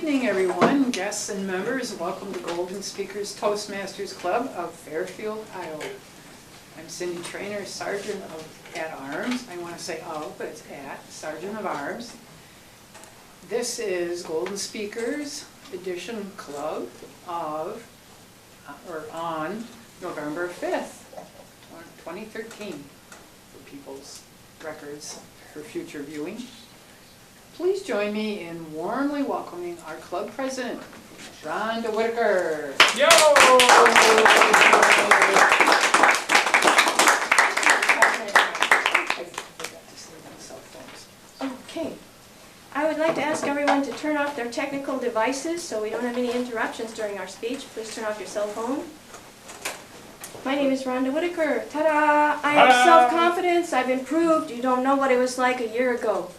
evening, everyone, guests and members. Welcome to Golden Speakers Toastmasters Club of Fairfield, Iowa. I'm Cindy Trainer, Sergeant at Arms. I want to say of, but it's at Sergeant of Arms. This is Golden Speakers Edition Club of, or on November 5th, 2013, for people's records for future viewing. Please join me in warmly welcoming our club president, Rhonda Whitaker. Yo! Okay. I would like to ask everyone to turn off their technical devices so we don't have any interruptions during our speech. Please turn off your cell phone. My name is Rhonda Whitaker. Ta-da! I have self-confidence. I've improved. You don't know what it was like a year ago.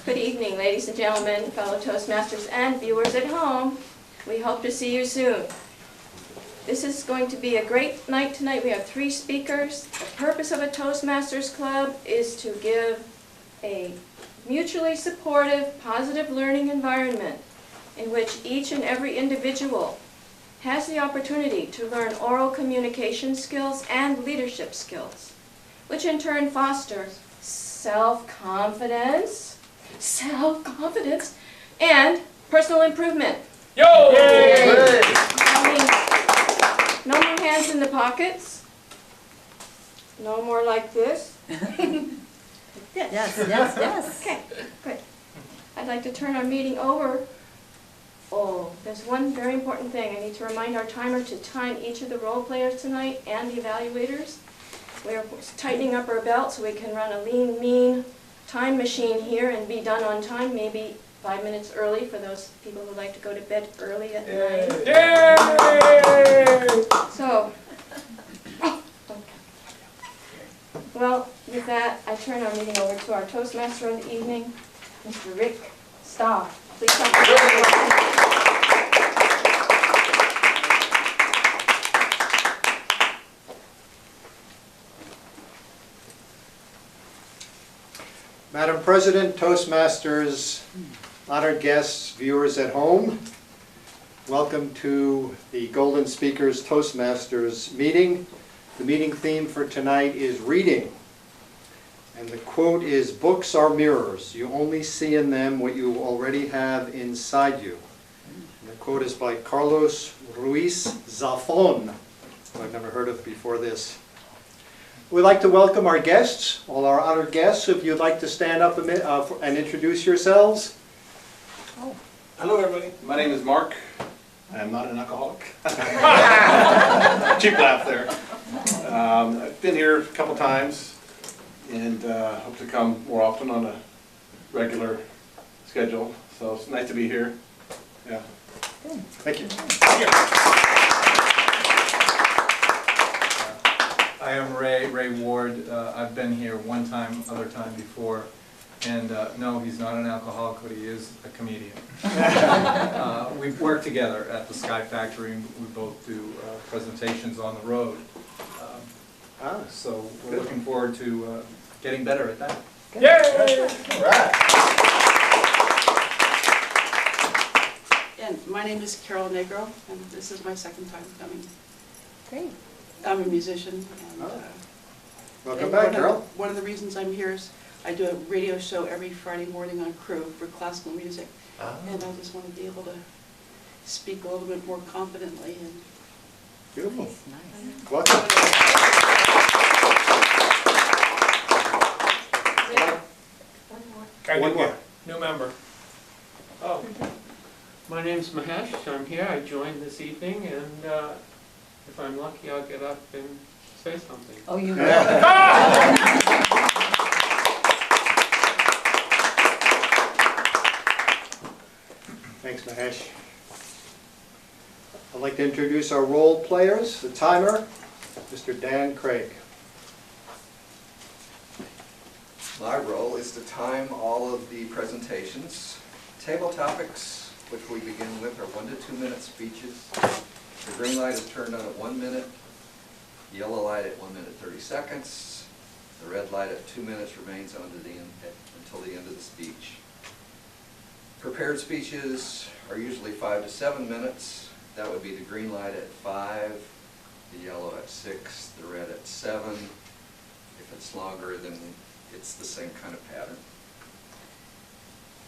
Good evening, ladies and gentlemen, fellow Toastmasters and viewers at home. We hope to see you soon. This is going to be a great night tonight. We have 3 speakers. The purpose of a Toastmasters Club is to give a mutually supportive, positive learning environment in which each and every individual has the opportunity to learn oral communication skills and leadership skills, which in turn foster self-confidence, and personal improvement. Yo! That means no more hands in the pockets, no more like this. Like this. Yes. Okay, good. I'd like to turn our meeting over. Oh, there's one very important thing. I need to remind our timer to time each of the role players tonight and the evaluators. We're tightening up our belt so we can run a lean, mean time machine here and be done on time, maybe 5 minutes early for those people who like to go to bed early at night. Yay! So, well, with that, I turn our meeting over to our Toastmaster of the evening, Mr. Rick Staff. Please come forward. Madam President, Toastmasters, honored guests, viewers at home, welcome to the Golden Speakers Toastmasters meeting. The meeting theme for tonight is reading. And the quote is, "Books are mirrors. You only see in them what you already have inside you." And the quote is by Carlos Ruiz Zafón, who I've never heard of before this. We'd like to welcome our guests, all our honored guests. If you'd like to stand up and introduce yourselves. Hello everybody, my name is Mark. I am not an alcoholic. Cheap laugh there. I've been here a couple times and hope to come more often on a regular schedule. So it's nice to be here. Yeah. Thank you. I am Ray Ward. I've been here one time, other time before, and no, he's not an alcoholic, but he is a comedian. We've worked together at the Sky Factory, and we both do presentations on the road. So we're looking forward to getting better at that. Yay! All right. And my name is Carol Negro, and this is my second time coming. Great. I'm a musician. And, Welcome back, Carol. One of the reasons I'm here is I do a radio show every Friday morning on Crew for classical music. And I just want to be able to speak a little bit more confidently. And Beautiful. nice. Welcome. One more. New member. Oh, my name's Mahesh. I'm here. I joined this evening, and if I'm lucky, I'll get up and say something. Oh, you will. Thanks, Mahesh. I'd like to introduce our role players. The timer, Mr. Dan Craig. My role is to time all of the presentations. Table topics, which we begin with, are 1 to 2 minute speeches. The green light is turned on at 1 minute, yellow light at 1 minute 30 seconds. The red light at 2 minutes remains on to until the end of the Prepared speeches are usually 5 to 7 minutes. That would be the green light at 5, the yellow at 6, the red at 7. If it's longer, then it's the same kind of pattern.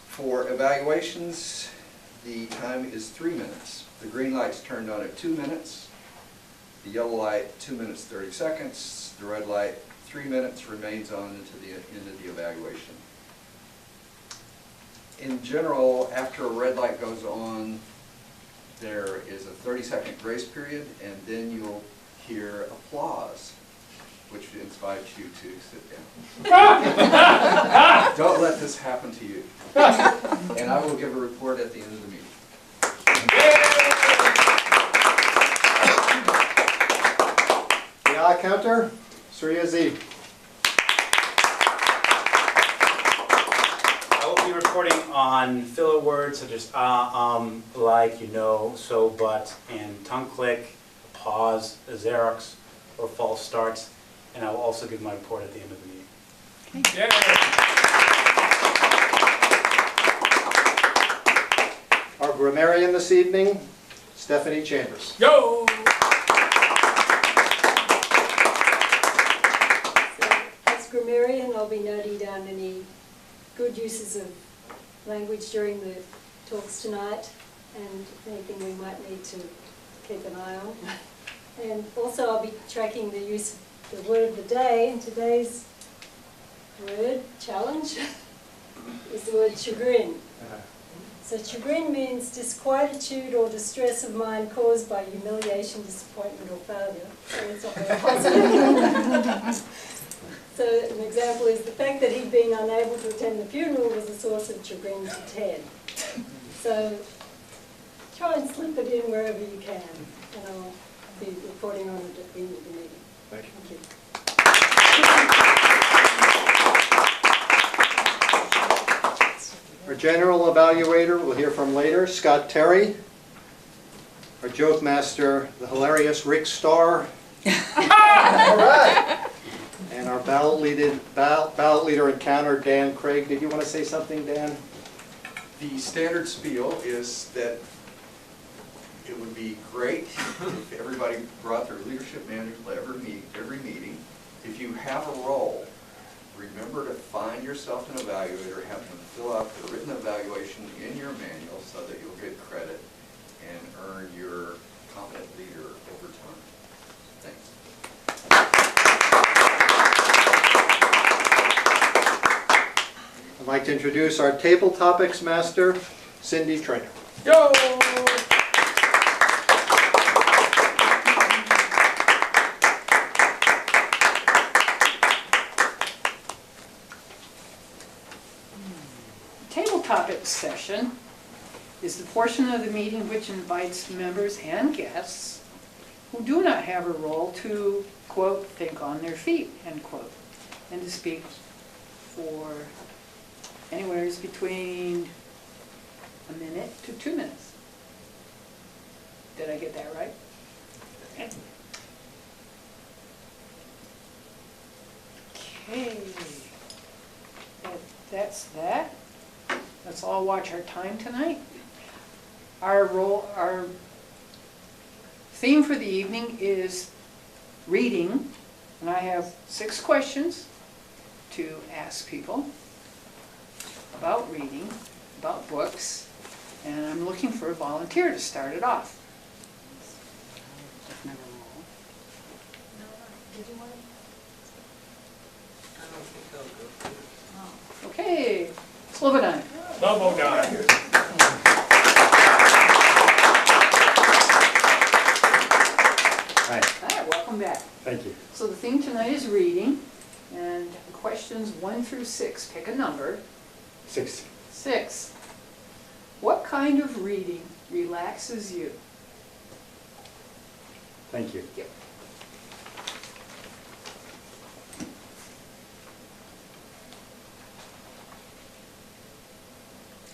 For evaluations, the time is 3 minutes. The green light's turned on at 2 minutes. The yellow light, 2 minutes 30 seconds. The red light, 3 minutes, remains on into the end of the evaluation. In general, after a red light goes on, there is a 30-second grace period, and then you'll hear applause, which invites you to sit down. Don't let this happen to you. And I will give a report at the end of the meeting. The eye counter, Surya Z. I will be reporting on filler words such as like, you know, so, but, and tongue click, pause, xerox, or false starts, and I will also give my report at the end of the meeting. Yay! Our grammarian this evening, Stephanie Chambers. Yo! So, as grammarian, I'll be noting down any good uses of language during the talks tonight and anything we might need to keep an eye on. And also I'll be tracking the use of the word of the day, and today's word, challenge, is the word chagrin. So chagrin means disquietude or distress of mind caused by humiliation, disappointment or failure. So it's not very positive. So an example is the fact that he'd been unable to attend the funeral was a source of chagrin to Ted. So try and slip it in wherever you can, and I'll be reporting on it at the end of the meeting. Thank you. Thank you. Our general evaluator we'll hear from later, Scott Terry. Our joke master, the hilarious Rick Starr. All right. And our ballot leader encounter, Dan Craig. Did you want to say something, Dan? The standard spiel is that it would be great if everybody brought their leadership manual to every meeting. If you have a role, remember to find yourself an evaluator, have them fill out the written evaluation in your manual so that you'll get credit and earn your competent leader over time. Thanks. I'd like to introduce our table topics master, Cindy Trainer. Yo! Table topics session is the portion of the meeting which invites members and guests who do not have a role to, quote, think on their feet, end quote, and to speak for anywhere between a minute to 2 minutes. Did I get that right? Okay. That's that. Let's all watch our time tonight. Our theme for the evening is reading, and I have 6 questions to ask people about reading, about books, and I'm looking for a volunteer to start it off. Okay, Slobodan. Slobodan. Hi. Hi, welcome back. Thank you. So the theme tonight is reading, and questions 1 through 6, pick a number. 6. 6. What kind of reading relaxes you? Thank you. Yep.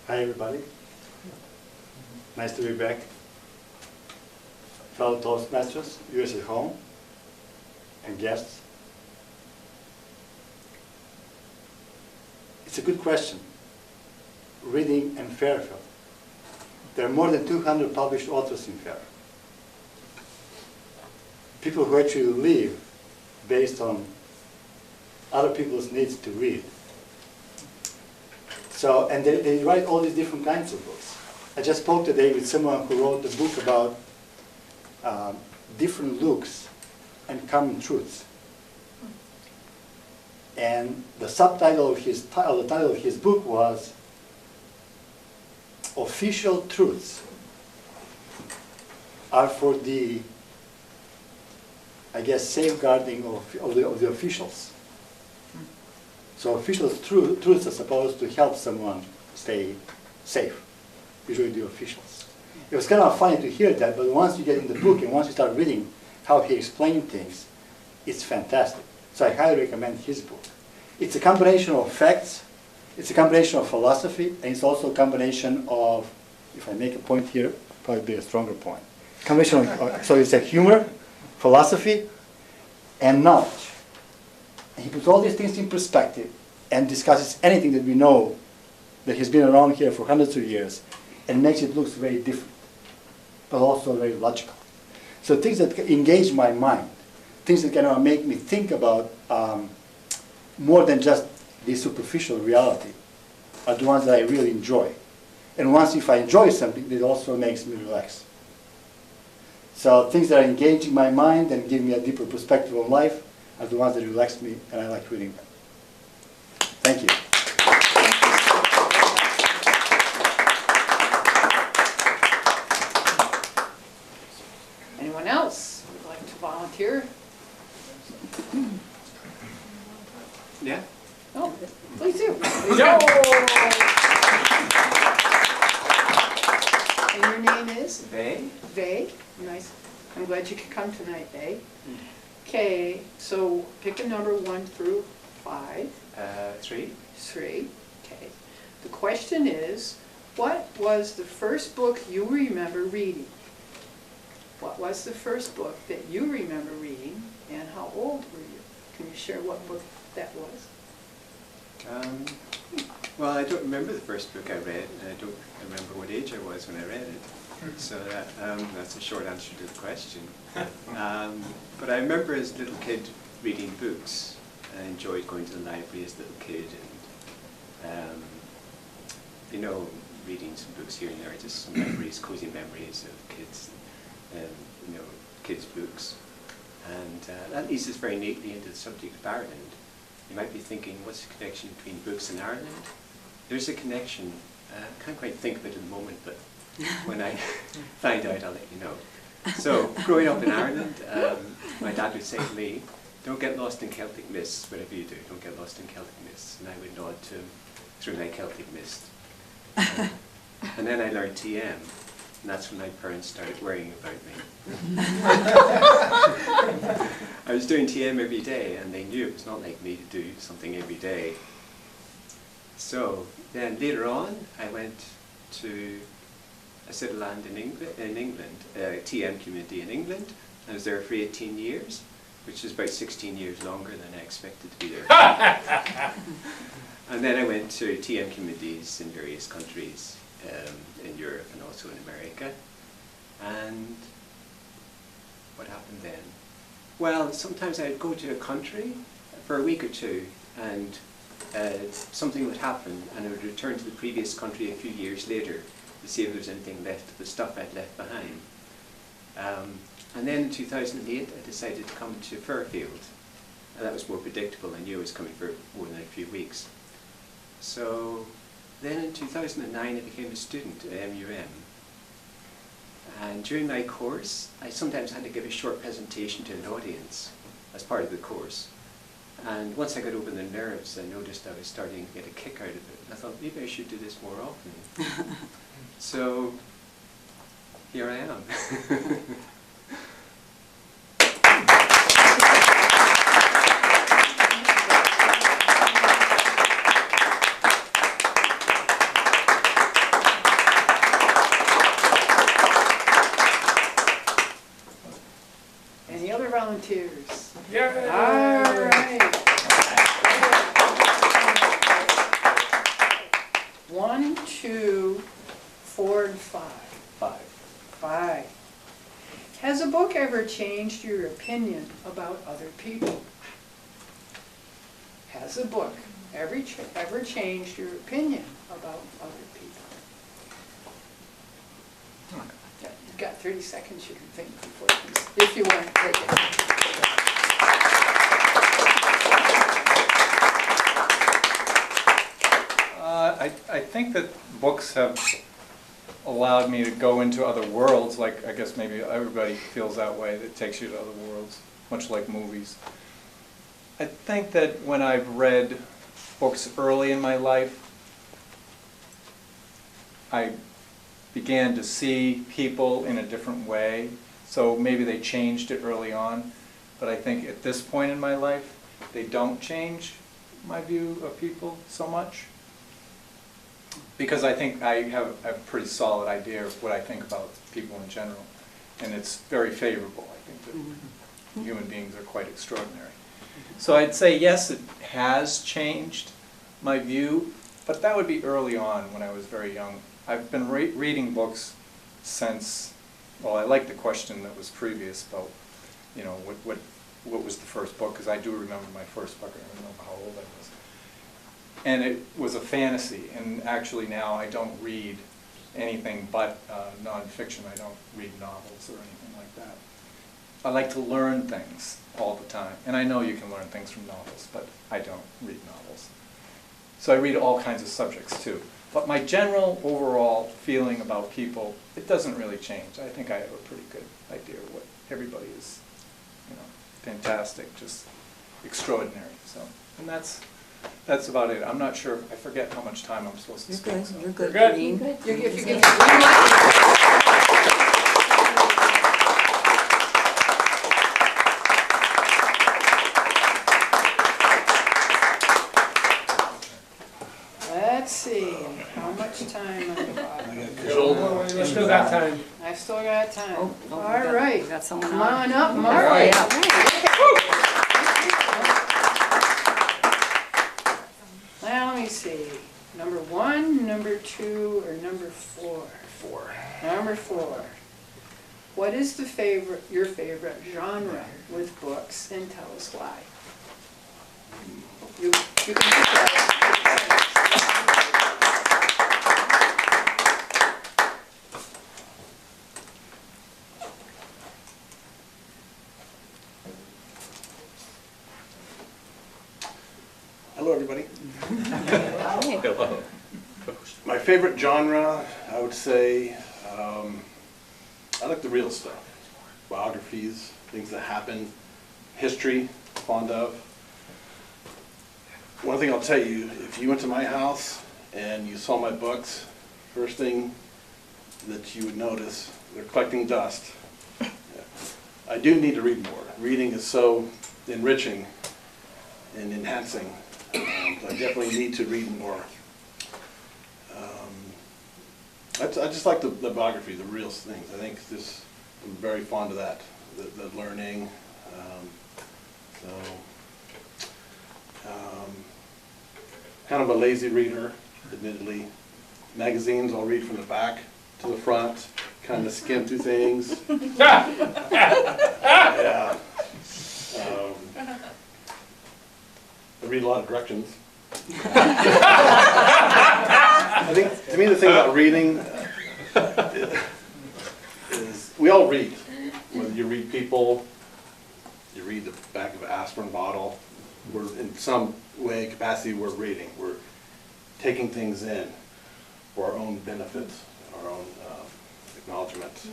Hi everybody, nice to be back. Fellow Toastmasters, viewers at home, and guests. It's a good question. reading in Fairfield. There are more than 200 published authors in Fairfield. People who actually live based on other people's needs to read. So, and they write all these different kinds of books. I just spoke today with someone who wrote a book about different looks and common truths. And the subtitle of the title of his book was "Official Truths Are for the, I guess, safeguarding of the officials." So official truths are supposed to help someone stay safe, usually the officials. It was kind of funny to hear that, but once you get in the book and once you start reading how he explained things, it's fantastic. So I highly recommend his book. It's a combination of facts, it's a combination of philosophy, and it's also a combination of, if I make a point here, probably be a stronger point. Combination of, so it's a humor, philosophy, and knowledge. And he puts all these things in perspective and discusses anything that we know that has been around here for hundreds of years and makes it look very different, but also very logical. So things that engage my mind, things that kind of make me think about more than just the superficial reality are the ones that I really enjoy. And once if I enjoy something, it also makes me relax. So things that are engaging my mind and give me a deeper perspective on life are the ones that relax me, and I like reading them. Thank you. Anyone else would like to volunteer? Yeah? Oh, please do. And your name is? They? Vay. Nice. I'm glad you could come tonight, Vay. Okay, so pick a number 1 through 5. 3. 3. Okay. The question is, what was the first book you remember reading? What was the first book that you remember reading, and how old were you? Can you share what book that was? Well, I don't remember the first book I read, and I don't remember what age I was when I read it. So that's a short answer to the question. But I remember as a little kid reading books. I enjoyed going to the library as a little kid, and you know, reading some books here and there, just some memories, cozy memories of kids, you know, kids' books. And that leads us very neatly into the subject of Ireland. You might be thinking, what's the connection between books and Ireland? There's a connection. I can't quite think of it at the moment, but when I find out, I'll let you know. So, growing up in Ireland, my dad would say to me, don't get lost in Celtic mists, whatever you do, don't get lost in Celtic mists. And I would nod to him through my Celtic mist. And then I learned TM, and that's when my parents started worrying about me. I was doing TM every day, and they knew it was not like me to do something every day. So then later on, I went to a city land in England, a TM community in England. I was there for 18 years, which is about 16 years longer than I expected to be there. And then I went to TM communities in various countries in Europe and also in America. And what happened then? Well, sometimes I'd go to a country for a week or two, and something would happen, and I would return to the previous country a few years later to see if there was anything left of the stuff I'd left behind. And then in 2008, I decided to come to Fairfield. And that was more predictable. I knew I was coming for more than a few weeks. So then in 2009, I became a student at MUM. And during my course, I sometimes had to give a short presentation to an audience as part of the course. And once I got over the nerves, I noticed I was starting to get a kick out of it. I thought, maybe I should do this more often. So here I am. Any other volunteers? Yeah. All right. 1, 2, 4, and 5. 5. 5. Has a book ever changed your opinion about other people? Has a book ever changed your opinion about other people? You've got 30 seconds you can think before you can, if you want to take it. I think that books have allowed me to go into other worlds, like I guess maybe everybody feels that way, that takes you to other worlds, much like movies. I think that when I've read books early in my life, I began to see people in a different way, so maybe they changed it early on, but I think at this point in my life, they don't change my view of people so much. Because I think I have a pretty solid idea of what I think about people in general. And it's very favorable. I think that human beings are quite extraordinary. So I'd say yes, it has changed my view, but that would be early on when I was very young. I've been reading books since, well, I like the question that was previous about, you know, what was the first book, because I do remember my first book. I don't remember how old I was. And it was a fantasy, and actually now I don't read anything but nonfiction. I don't read novels or anything like that. I like to learn things all the time, and I know you can learn things from novels, but I don't read novels. So I read all kinds of subjects too. But my general overall feeling about people, it doesn't really change. I think I have a pretty good idea of what everybody is, you know, fantastic, just extraordinary. So, and that's about it. I'm not sure, I forget how much time I'm supposed to speak. So. You're good. Good. Green. If you give me 3 minutes. Let's see, how much time on the clock? We still got time. I've still got time. Oh, All right, we got someone come on. on up, All Mark. right. Now, let me see, number 1, number 2, or number 4? 4. Number 4. What is your favorite genre with books, and tell us why? You can pick that. Hello, everybody. My favorite genre, I would say, I like the real stuff. Biographies, things that happen, history, fond of. One thing I'll tell you, if you went to my house and you saw my books, first thing that you would notice, they're collecting dust. I do need to read more. Reading is so enriching and enhancing. I definitely need to read more. I just like the biography, the real things. I think I'm very fond of that, the learning. Kind of a lazy reader, admittedly. Magazines, I'll read from the back to the front, kind of skim through things. Yeah. I read a lot of directions. I think, to me, the thing about reading is we all read. Whether you read people, you read the back of an aspirin bottle, we're in some way, capacity, we're reading. We're taking things in for our own benefit, our own acknowledgement.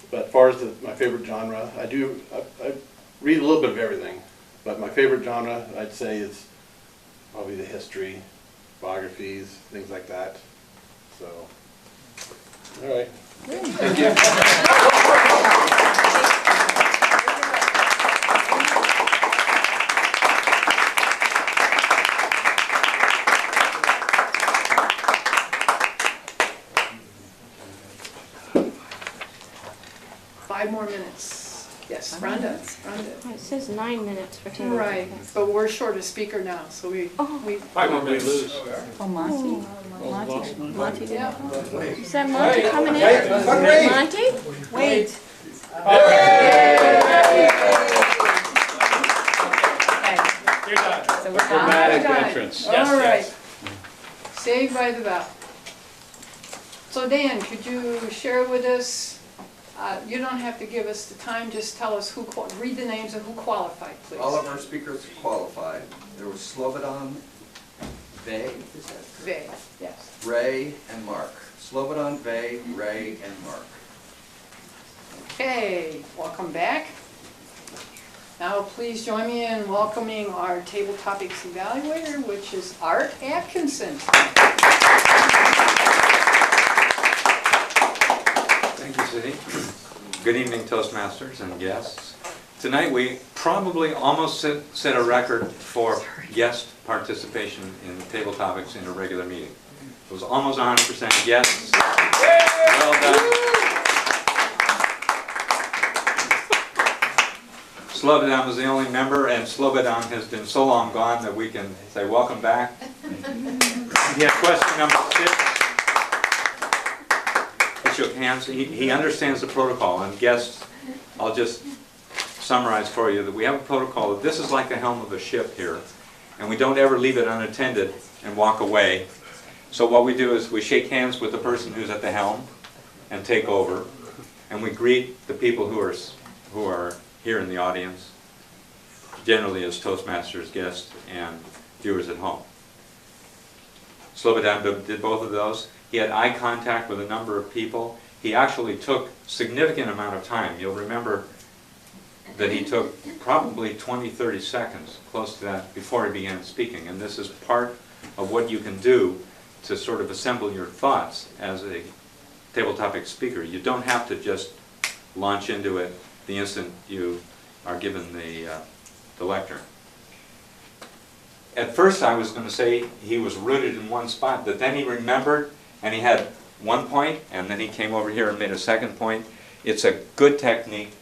But as far as my favorite genre, I read a little bit of everything. But my favorite genre, I'd say, is probably the history, biographies, things like that. So, all right. Thank you. 5 more minutes. Yes, Brenda. It says 9 minutes for table Right, topics. but we're short a speaker now, so we, 5 more minutes. Oh, Monty? Monty, yeah. is that Monty coming in? Monty? Wait. You're done. So we're Dramatic All right. entrance. All Yes, right. yes. Saved by the bell. So Dan, could you share with us, you don't have to give us the time, just tell us who, read the names of who qualified, please. All of our speakers qualified. There was Slobodan, Vey, is that correct? Vey, yes. Ray and Mark. Slobodan, Vey, Ray, and Mark. Okay, welcome back. Now please join me in welcoming our table topics evaluator, which is Art Atkinson. Thank you, Cindy. Good evening, Toastmasters and guests. Tonight we probably almost set a record for guest participation in table topics in a regular meeting. It was almost 100% guests. Well done. Slobodan was the only member, and Slobodan has been so long gone that we can say welcome back. Yeah, question number 6. He shook hands. He understands the protocol, and guests, I'll just summarize for you that we have a protocol that this is like the helm of a ship here, and we don't ever leave it unattended and walk away. So what we do is we shake hands with the person who's at the helm and take over, and we greet the people who are here in the audience, generally as Toastmasters guests and viewers at home. Slobodan did both of those. He had eye contact with a number of people. He actually took significant amount of time. You'll remember that he took probably 20-30 seconds, close to that, before he began speaking. And this is part of what you can do to sort of assemble your thoughts as a table topic speaker. You don't have to just launch into it the instant you are given the lecture. At first I was going to say he was rooted in one spot, but then he remembered and he had one point, and then he came over here and made a second point. It's a good technique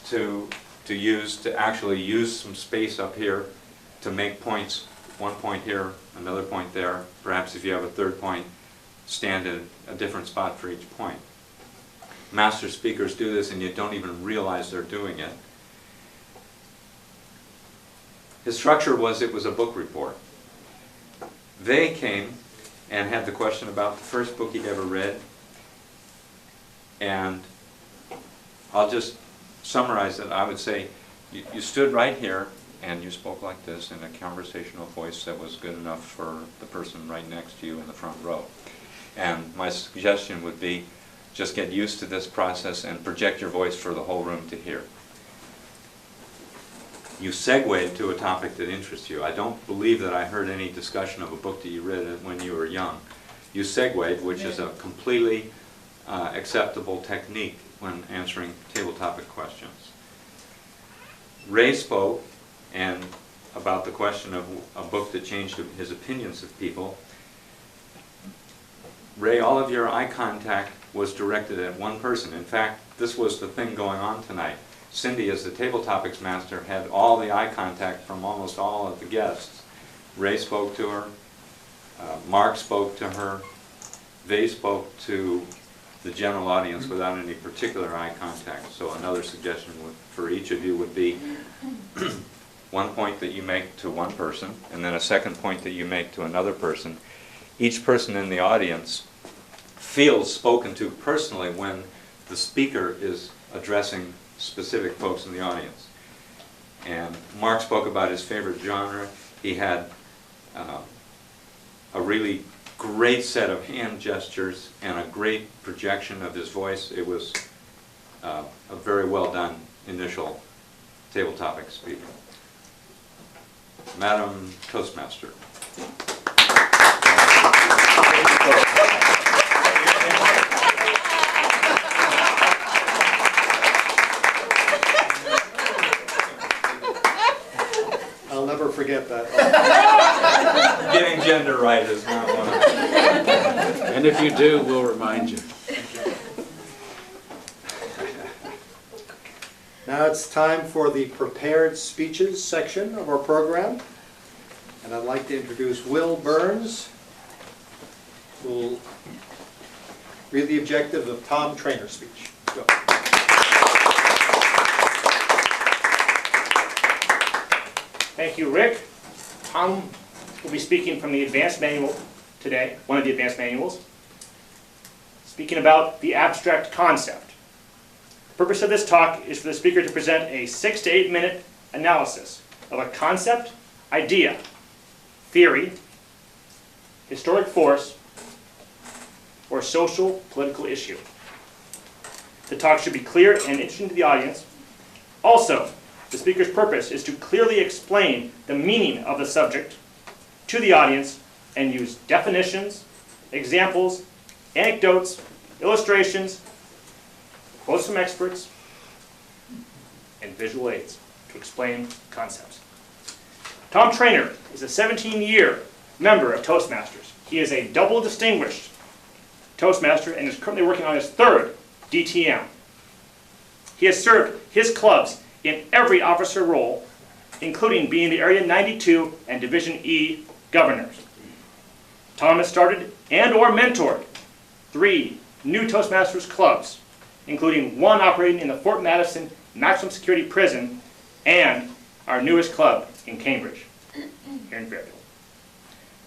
to use, to actually use some space up here to make points. One point here, another point there. Perhaps if you have a third point, stand in a different spot for each point. Master speakers do this and you don't even realize they're doing it. His structure was, it was a book report. They came and had the question about the first book he'd ever read. And I'll just summarize it. I would say, you stood right here and you spoke like this in a conversational voice that was good enough for the person right next to you in the front row. And my suggestion would be, just get used to this process and project your voice for the whole room to hear. You segued to a topic that interests you. I don't believe that I heard any discussion of a book that you read when you were young. You segued, which is a completely acceptable technique when answering table topic questions. Ray spoke and about the question of a book that changed his opinions of people. Ray, all of your eye contact was directed at one person. In fact, this was the thing going on tonight. Cindy, as the table topics master, had all the eye contact from almost all of the guests. Ray spoke to her, Mark spoke to her, they spoke to the general audience without any particular eye contact. So another suggestion for each of you would be one point that you make to one person, and then a second point that you make to another person. Each person in the audience feels spoken to personally when the speaker is addressing specific folks in the audience. And Mark spoke about his favorite genre. He had a really great set of hand gestures and a great projection of his voice. It was a very well done initial table topic speaking. Madam Toastmaster. I'll never forget that. Getting gender right is not one of them. And if you do, we'll remind you. Now it's time for the prepared speeches section of our program. And I'd like to introduce Will Burns, who will read the objective of Tom Trainer's speech. Go. Thank you, Rick. Tom will be speaking from the advanced manual today, one of the advanced manuals, speaking about the abstract concept. The purpose of this talk is for the speaker to present a 6 to 8 minute analysis of a concept, idea, theory, historic force, or social political issue. The talk should be clear and interesting to the audience. Also, the speaker's purpose is to clearly explain the meaning of the subject to the audience and use definitions, examples, anecdotes, illustrations, quotes from experts, and visual aids to explain concepts. Tom Trainer is a 17-year member of Toastmasters. He is a double distinguished Toastmaster and is currently working on his 3rd DTM. He has served his clubs in every officer role, including being the Area 92 and Division E governors. Tom has started and or mentored 3 new Toastmasters clubs, including 1 operating in the Fort Madison Maximum Security Prison and our newest club in Cambridge, here in Fairfield.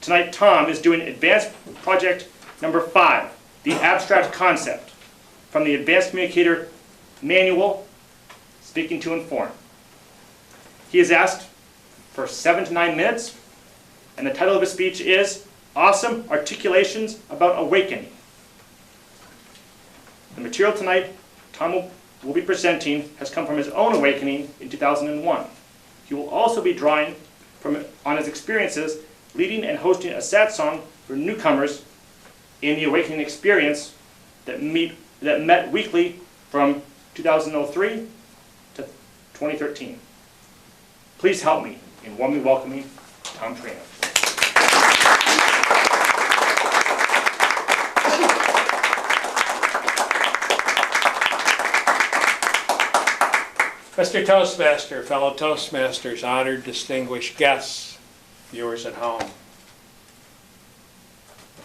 Tonight, Tom is doing advanced project number 5, the abstract concept, from the Advanced Communicator Manual, Speaking to Inform. He is asked for 7 to 9 minutes, and the title of his speech is Awesome Articulations About Awakening. The material tonight Tom will be presenting has come from his own awakening in 2001. He will also be drawing on his experiences leading and hosting a satsang for newcomers in the awakening experience that met weekly from 2003 to 2013. Please help me in warmly welcoming Tom Trainer. Mr. Toastmaster, fellow Toastmasters, honored, distinguished guests, viewers at home.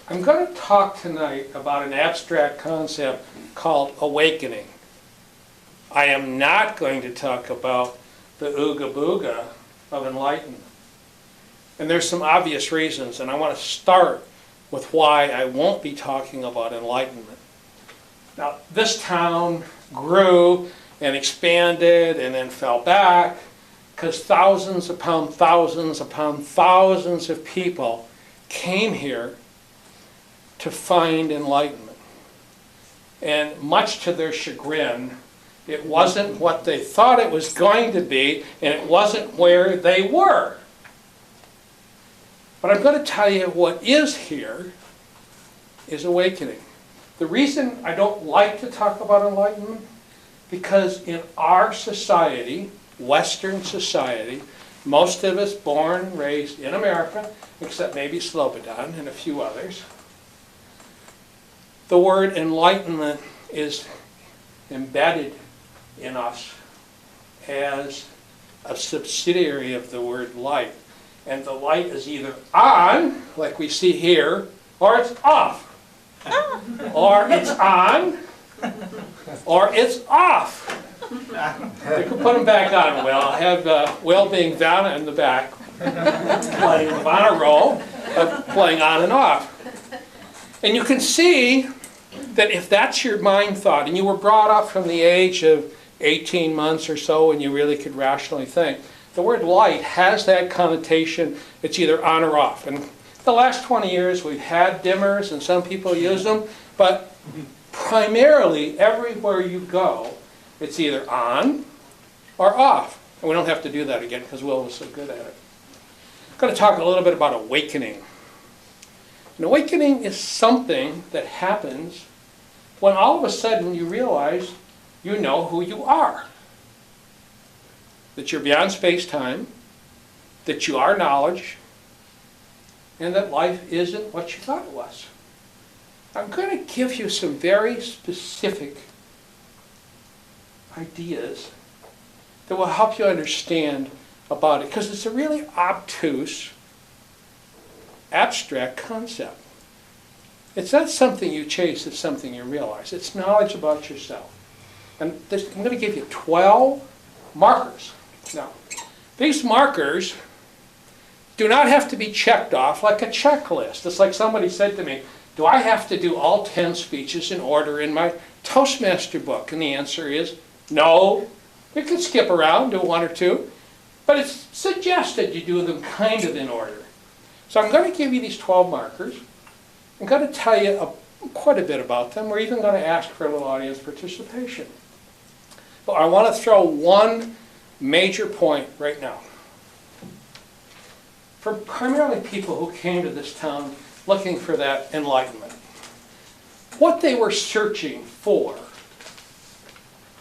I'm going to talk tonight about an abstract concept called awakening. I am not going to talk about the ooga booga of enlightenment. And there's some obvious reasons, and I want to start with why I won't be talking about enlightenment. Now, this town grew and expanded and then fell back because thousands upon thousands upon thousands of people came here to find enlightenment. And much to their chagrin, it wasn't what they thought it was going to be, and it wasn't where they were. But I'm going to tell you what is here is awakening. The reason I don't like to talk about enlightenment, because in our society, Western society, most of us born and raised in America, except maybe Slobodan and a few others, the word enlightenment is embedded in us as a subsidiary of the word light. And the light is either on, like we see here, or it's off. Or it's on, or it's off. You can put them back on, Will. I have Will being down in the back, playing on a roll, playing on and off. And you can see that if that's your mind thought, and you were brought up from the age of 18 months or so when you really could rationally think, the word light has that connotation, it's either on or off. And the last 20 years we've had dimmers and some people use them, but primarily everywhere you go, it's either on or off. And we don't have to do that again because Will was so good at it. I'm going to talk a little bit about awakening. An awakening is something that happens when all of a sudden you realize you know who you are. That you're beyond space-time, that you are knowledge, and that life isn't what you thought it was. I'm going to give you some very specific ideas that will help you understand about it, because it's a really obtuse, abstract concept. It's not something you chase, it's something you realize. It's knowledge about yourself. And this, I'm going to give you 12 markers. Now, these markers do not have to be checked off like a checklist. It's like somebody said to me, do I have to do all 10 speeches in order in my Toastmaster book? And the answer is no. You can skip around, do one or two, but it's suggested you do them kind of in order. So I'm going to give you these 12 markers. I'm going to tell you quite a bit about them. We're even going to ask for a little audience participation. But I want to throw one major point right now. For primarily people who came to this town looking for that enlightenment, what they were searching for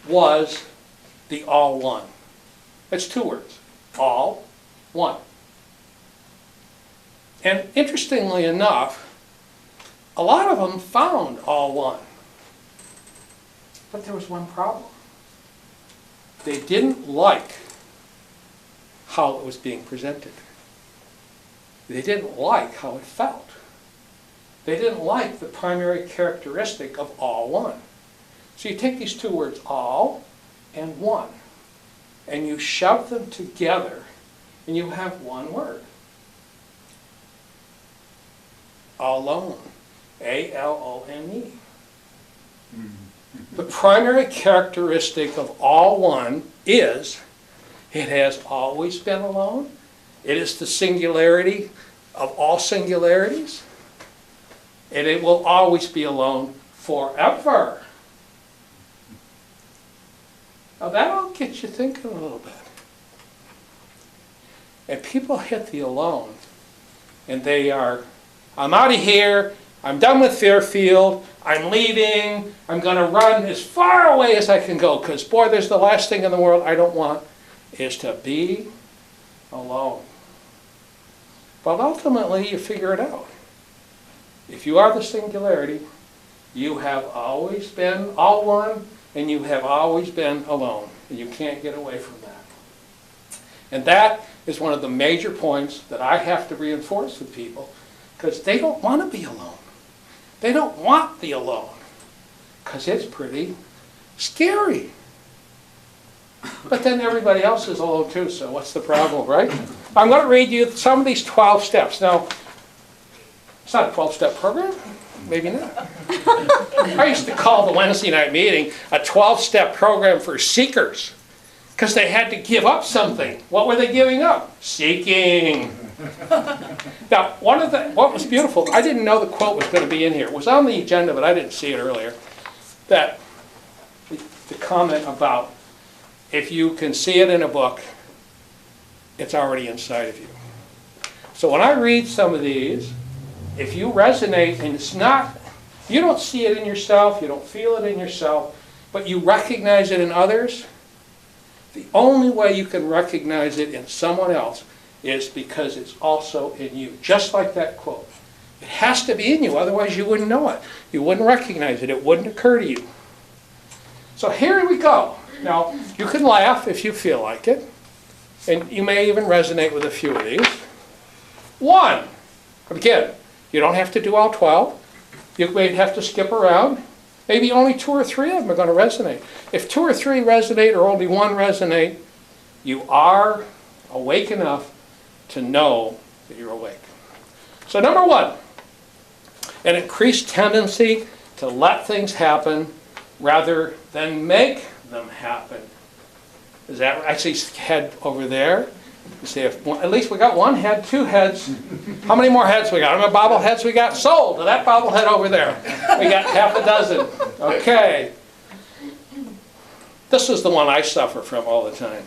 was the all one. It's two words, all one. And interestingly enough, a lot of them found all one. But there was one problem. They didn't like how it was being presented. They didn't like how it felt. They didn't like the primary characteristic of all one. So you take these two words, all and one, and you shove them together, and you have one word. Alone. A-L-O-N-E. The primary characteristic of all one is it has always been alone. It is the singularity of all singularities. And it will always be alone forever. Now that'll get you thinking a little bit. And people hit the alone, and they are, I'm out of here, I'm done with Fairfield, I'm leaving, I'm going to run as far away as I can go, because boy, there's the last thing in the world I don't want is to be alone. But ultimately, you figure it out. If you are the singularity, you have always been all one, and you have always been alone. And you can't get away from that. And that is one of the major points that I have to reinforce with people, because they don't want to be alone. They don't want the alone, because it's pretty scary. But then everybody else is alone too, so what's the problem, right? I'm going to read you some of these 12 steps. Now, it's not a 12-step program. Maybe not. I used to call the Wednesday night meeting a 12-step program for seekers, because they had to give up something. What were they giving up? Seeking. Now, what was beautiful, I didn't know the quote was going to be in here. It was on the agenda, but I didn't see it earlier. That the comment about if you can see it in a book, it's already inside of you. So when I read some of these, if you resonate, and it's not, you don't see it in yourself, you don't feel it in yourself, but you recognize it in others, the only way you can recognize it in someone else is because it's also in you. Just like that quote. It has to be in you, otherwise you wouldn't know it. You wouldn't recognize it. It wouldn't occur to you. So here we go. Now, you can laugh if you feel like it, and you may even resonate with a few of these. One, again, you don't have to do all 12. You may have to skip around. Maybe only 2 or 3 of them are going to resonate. If 2 or 3 resonate or only 1 resonate, you are awake enough to know that you're awake. So number 1, an increased tendency to let things happen rather than make them happen. Is that, I see head over there. You see, if at least we got 1 head, 2 heads. How many more heads we got? How many bobbleheads we got? Sold to that bobblehead over there. We got half a dozen. Okay. This is the one I suffer from all the time.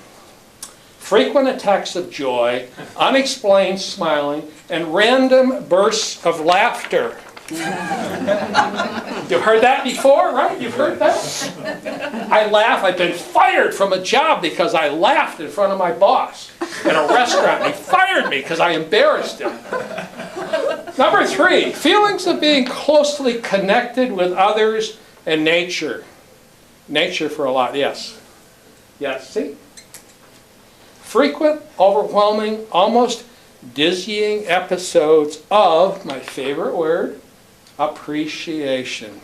Frequent attacks of joy, unexplained smiling, and random bursts of laughter. You've heard that before, right? You've heard that? I laugh. I've been fired from a job because I laughed in front of my boss in a restaurant. He fired me because I embarrassed him. Number 3, feelings of being closely connected with others and nature. Nature for a lot, yes. Yes, see? frequent, overwhelming, almost dizzying episodes of, my favorite word, appreciation.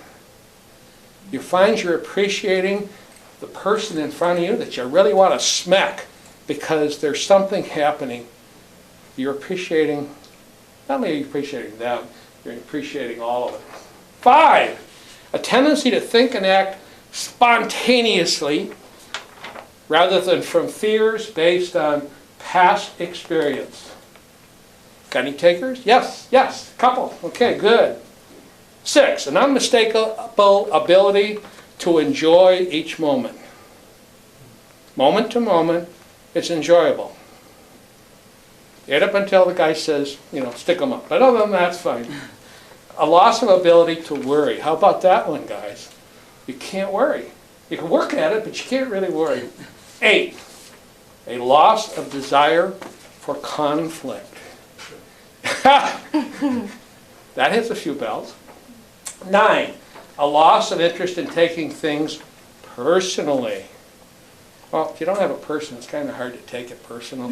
You find you're appreciating the person in front of you that you really want to smack because there's something happening. You're appreciating, not only are you appreciating them, you're appreciating all of it. 5, a tendency to think and act spontaneously rather than from fears based on past experience. Got any takers? Yes, yes, couple. Okay, good. 6, an unmistakable ability to enjoy each moment. Moment to moment, it's enjoyable. Get up until the guy says, stick them up. But other than that, that's fine. A loss of ability to worry. How about that one, guys? You can't worry. You can work at it, but you can't really worry. 8, a loss of desire for conflict. That hits a few bells. 9, a loss of interest in taking things personally. Well, if you don't have a person, it's kind of hard to take it personal.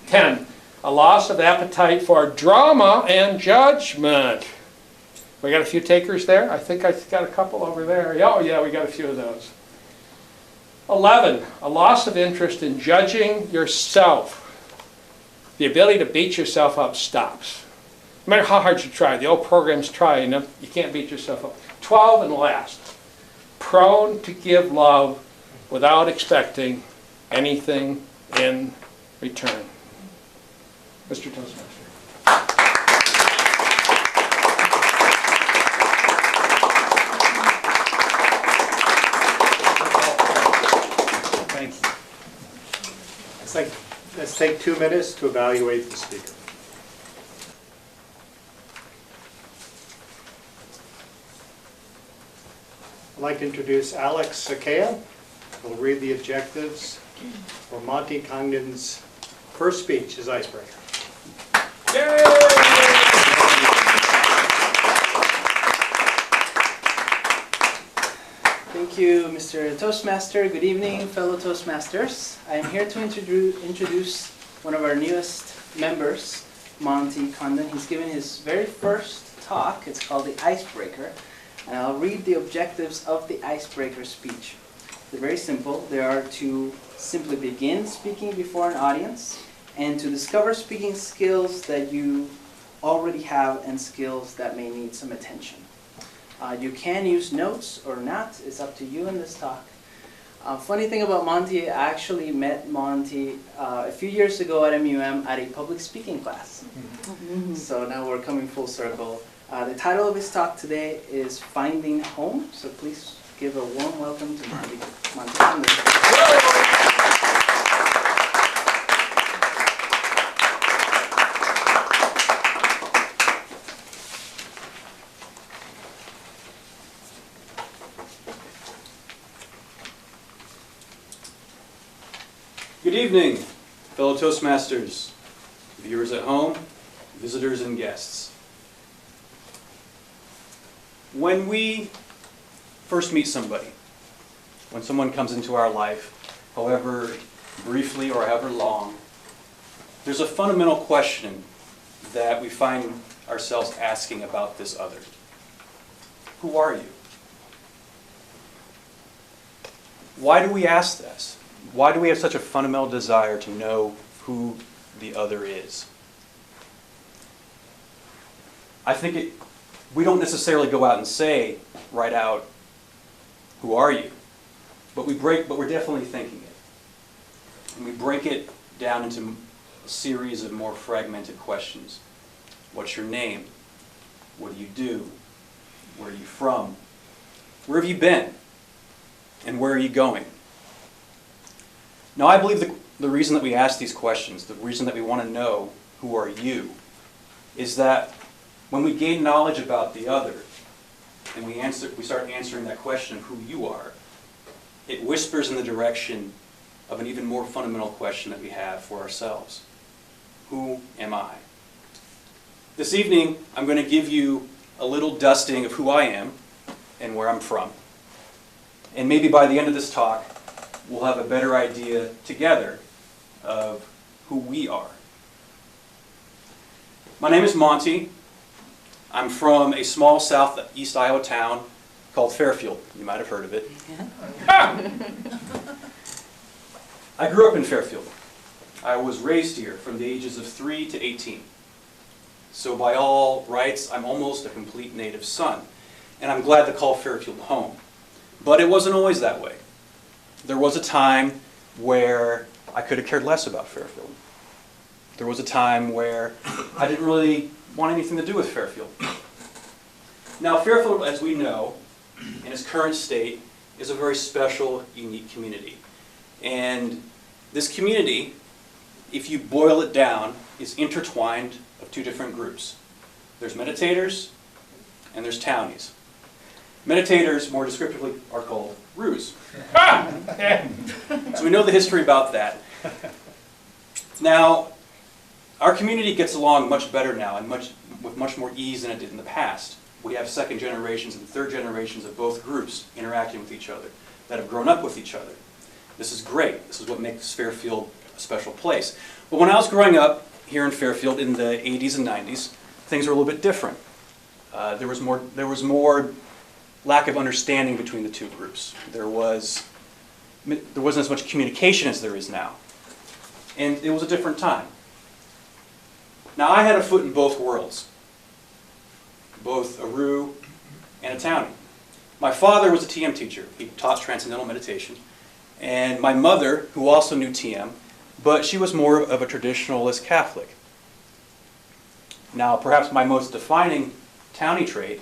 10, a loss of appetite for drama and judgment. We got a few takers there? I think I got a couple over there. Oh yeah, we got a few of those. 11, a loss of interest in judging yourself. The ability to beat yourself up stops. No matter how hard you try, the old programs try, you can't beat yourself up. 12, and last, prone to give love without expecting anything in return. Mr. Toastmaster. Thank you. Let's take 2 minutes to evaluate the speaker. I'd like to introduce Alex Sakea, who will read the objectives for Monty Congdon's first speech, his icebreaker. Yay! Thank you, Mr. Toastmaster. Good evening, fellow Toastmasters. I am here to introduce one of our newest members, Monty Congdon. He's giving his very first talk. It's called the Icebreaker. And I'll read the objectives of the Icebreaker speech. They're very simple. They are to simply begin speaking before an audience and to discover speaking skills that you already have and skills that may need some attention. You can use notes or not. It's up to you in this talk. Funny thing about Monty, I actually met Monty a few years ago at MUM at a public speaking class. So now we're coming full circle. The title of his talk today is Finding Home. So please give a warm welcome to Monty Congdon. Good evening, fellow Toastmasters, viewers at home, visitors and guests. When we first meet somebody, when someone comes into our life, however briefly or however long, there's a fundamental question that we find ourselves asking about this other. Who are you? Why do we ask this? Why do we have such a fundamental desire to know who the other is? I think we don't necessarily go out and say right out, who are you? But we're definitely thinking it. And we break it down into a series of more fragmented questions. What's your name? What do you do? Where are you from? Where have you been? And where are you going? Now, I believe the reason that we ask these questions, the reason that we want to know who are you, is that when we gain knowledge about the other, and we start answering that question of who you are, it whispers in the direction of an even more fundamental question that we have for ourselves. Who am I? This evening, I'm going to give you a little dusting of who I am and where I'm from. And maybe by the end of this talk, we'll have a better idea together of who we are. My name is Monty. I'm from a small southeast Iowa town called Fairfield. You might have heard of it. I grew up in Fairfield. I was raised here from the ages of 3 to 18. So by all rights, I'm almost a complete native son. And I'm glad to call Fairfield home. But it wasn't always that way. There was a time where I could have cared less about Fairfield. There was a time where I didn't really want anything to do with Fairfield. Now, Fairfield, as we know, in its current state, is a very special, unique community. And this community, if you boil it down, is intertwined of two different groups. There's meditators and there's townies. Meditators, more descriptively, are called thrus. So we know the history about that. Now, our community gets along much better now and with much more ease than it did in the past. We have second generations and third generations of both groups interacting with each other that have grown up with each other. This is great. This is what makes Fairfield a special place. But when I was growing up here in Fairfield in the 80s and 90s, things were a little bit different. There was more lack of understanding between the two groups. There wasn't as much communication as there is now. And it was a different time. Now, I had a foot in both worlds, both a thru and a townie. My father was a TM teacher. He taught Transcendental Meditation. And my mother, who also knew TM, but she was more of a traditionalist Catholic. Now, perhaps my most defining townie trait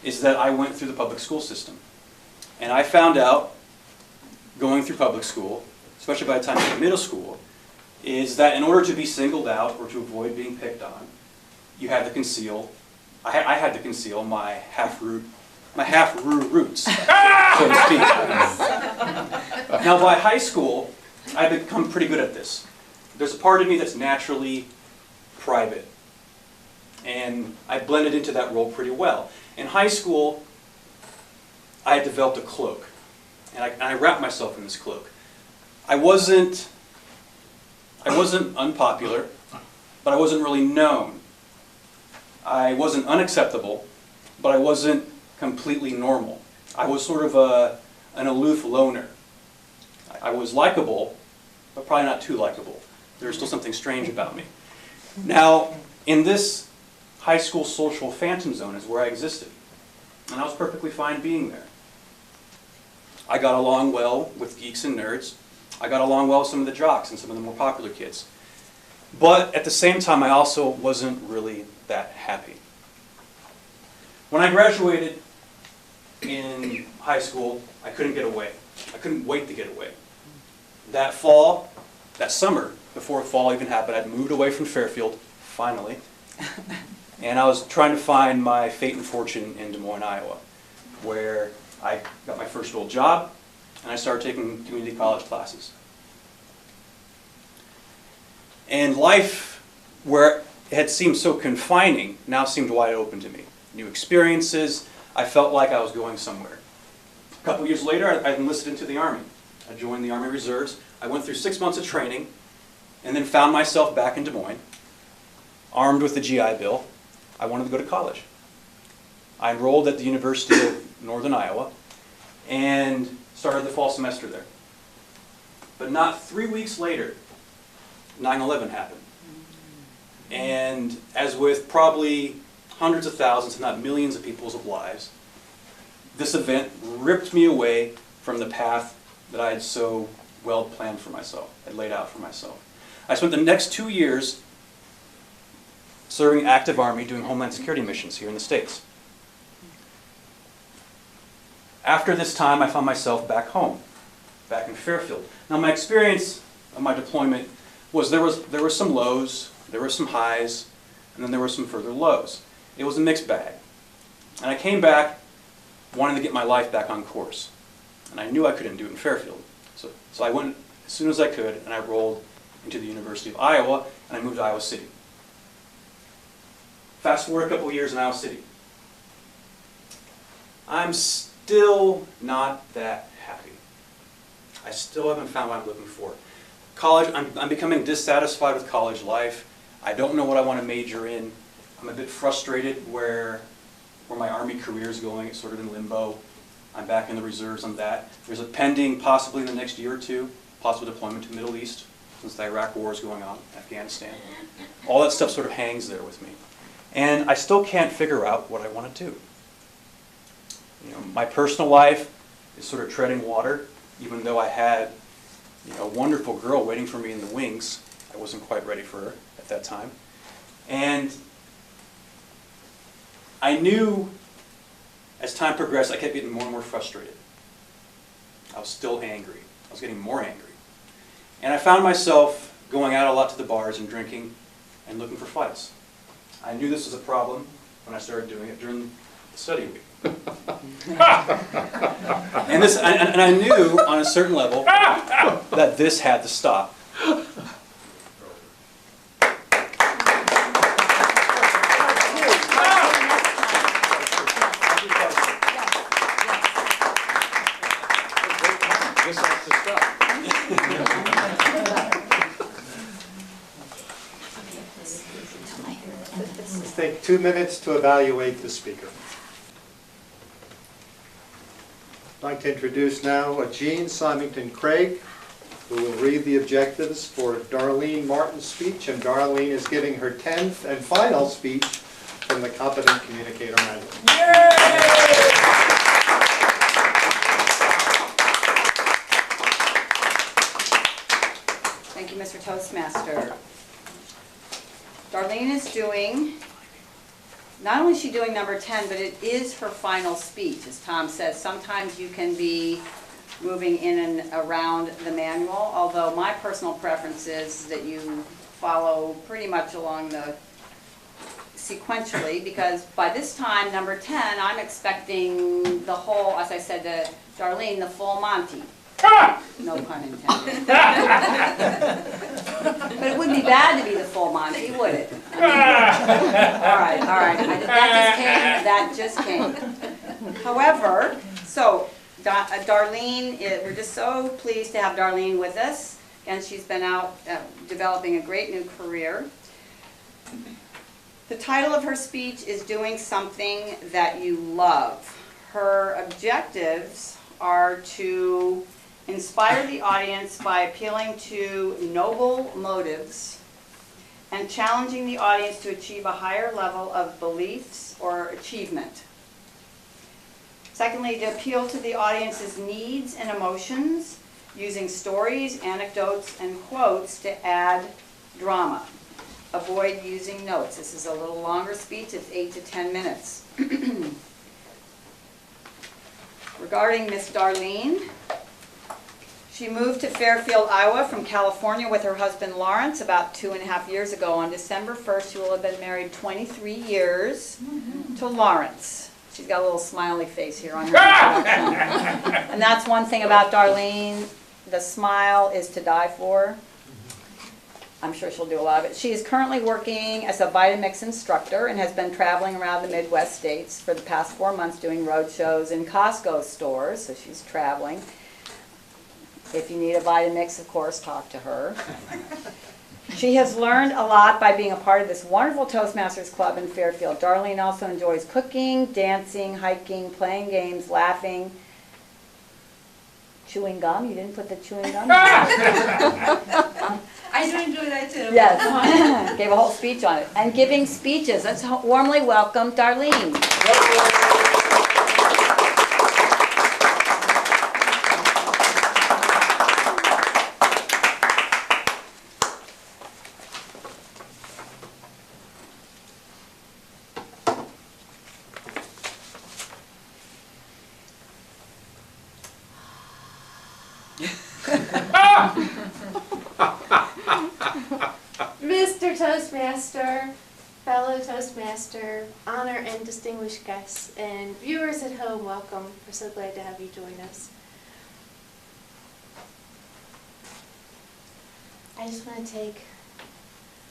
is that I went through the public school system. And I found out, going through public school, especially by the time I was in middle school, is that in order to be singled out or to avoid being picked on, you had to conceal, I had to conceal my half-thru roots, so to speak. Now, by high school, I've become pretty good at this. There's a part of me that's naturally private, and I blended into that role pretty well. In high school, I had developed a cloak, and I wrapped myself in this cloak. I wasn't unpopular, but I wasn't really known. I wasn't unacceptable, but I wasn't completely normal. I was sort of an aloof loner. I was likable, but probably not too likable. There was still something strange about me. Now, in this high school social phantom zone is where I existed, and I was perfectly fine being there. I got along well with geeks and nerds. I got along well with some of the jocks and some of the more popular kids. But at the same time, I also wasn't really that happy. When I graduated in high school, I couldn't get away. I couldn't wait to get away. That fall, that summer, before fall even happened, I'd moved away from Fairfield, finally. And I was trying to find my fate and fortune in Des Moines, Iowa, where I got my first real job, and I started taking community college classes. And life, where it had seemed so confining, now seemed wide open to me. New experiences, I felt like I was going somewhere. A couple years later, I enlisted into the Army. I joined the Army Reserves. I went through 6 months of training, and then found myself back in Des Moines, armed with the GI Bill. I wanted to go to college. I enrolled at the University of Northern Iowa, and started the fall semester there. But not 3 weeks later, 9/11 happened. And as with probably hundreds of thousands, if not millions of people's lives, this event ripped me away from the path that I had so well planned for myself, had laid out for myself. I spent the next 2 years serving active Army, doing Homeland Security missions here in the States. After this time, I found myself back home, back in Fairfield. Now, my experience of my deployment was there were some lows, there were some highs, and then there were some further lows. It was a mixed bag. And I came back wanting to get my life back on course. And I knew I couldn't do it in Fairfield. So I went as soon as I could, and I rolled into the University of Iowa, and I moved to Iowa City. Fast forward a couple of years in Iowa City. I'm still not that happy. I still haven't found what I'm looking for. college, I'm becoming dissatisfied with college life. I don't know what I want to major in. I'm a bit frustrated where my Army career is going. It's sort of in limbo. I'm back in the reserves on that. There's a pending, possibly in the next year or two, possible deployment to the Middle East, since the Iraq war is going on, Afghanistan. All that stuff sort of hangs there with me. And I still can't figure out what I want to do. You know, my personal life is sort of treading water, even though I had, you know, a wonderful girl waiting for me in the wings. I wasn't quite ready for her at that time. And I knew as time progressed, I kept getting more and more frustrated. I was still angry. I was getting more angry. And I found myself going out a lot to the bars and drinking and looking for fights. I knew this was a problem when I started doing it during the study week. and I knew on a certain level that this had to stop. This has to stop. Let's take 2 minutes to evaluate the speaker. I'd like to introduce now Jean Symington Craig, who will read the objectives for Darlene Martin's speech, and Darlene is giving her 10th and final speech from the Competent Communicator Manual. Thank you, Mr. Toastmaster. Darlene is doing, not only is she doing number 10, but it is her final speech. As Tom says, sometimes you can be moving in and around the manual, although my personal preference is that you follow pretty much along the sequentially, because by this time, number 10, I'm expecting the whole, as I said to Darlene, the full Monty. No pun intended. But it wouldn't be bad to be the full Monty, would it? I mean, all right. That just came. However, so Darlene, we're just so pleased to have Darlene with us. And she's been out developing a great new career. The title of her speech is Doing Something That You Love. Her objectives are to inspire the audience by appealing to noble motives and challenging the audience to achieve a higher level of beliefs or achievement. Secondly, to appeal to the audience's needs and emotions using stories, anecdotes, and quotes to add drama. Avoid using notes. This is a little longer speech. It's 8 to 10 minutes. Regarding Miss Darlene, she moved to Fairfield, Iowa from California with her husband Lawrence about 2.5 years ago. On December 1st, she will have been married 23 years to Lawrence. She's got a little smiley face here on her introduction. And that's one thing about Darlene. The smile is to die for. I'm sure she'll do a lot of it. She is currently working as a Vitamix instructor and has been traveling around the Midwest states for the past 4 months doing road shows in Costco stores, so she's traveling. If you need a Vitamix, of course, talk to her. She has learned a lot by being a part of this wonderful Toastmasters Club in Fairfield. Darlene also enjoys cooking, dancing, hiking, playing games, laughing, chewing gum. You didn't put the chewing gum in. I do enjoy that too. Yes, gave a whole speech on it. And giving speeches. Let's warmly welcome Darlene. Mr. Toastmaster, fellow Toastmaster, honor and distinguished guests, and viewers at home, welcome. We're so glad to have you join us. I just want to take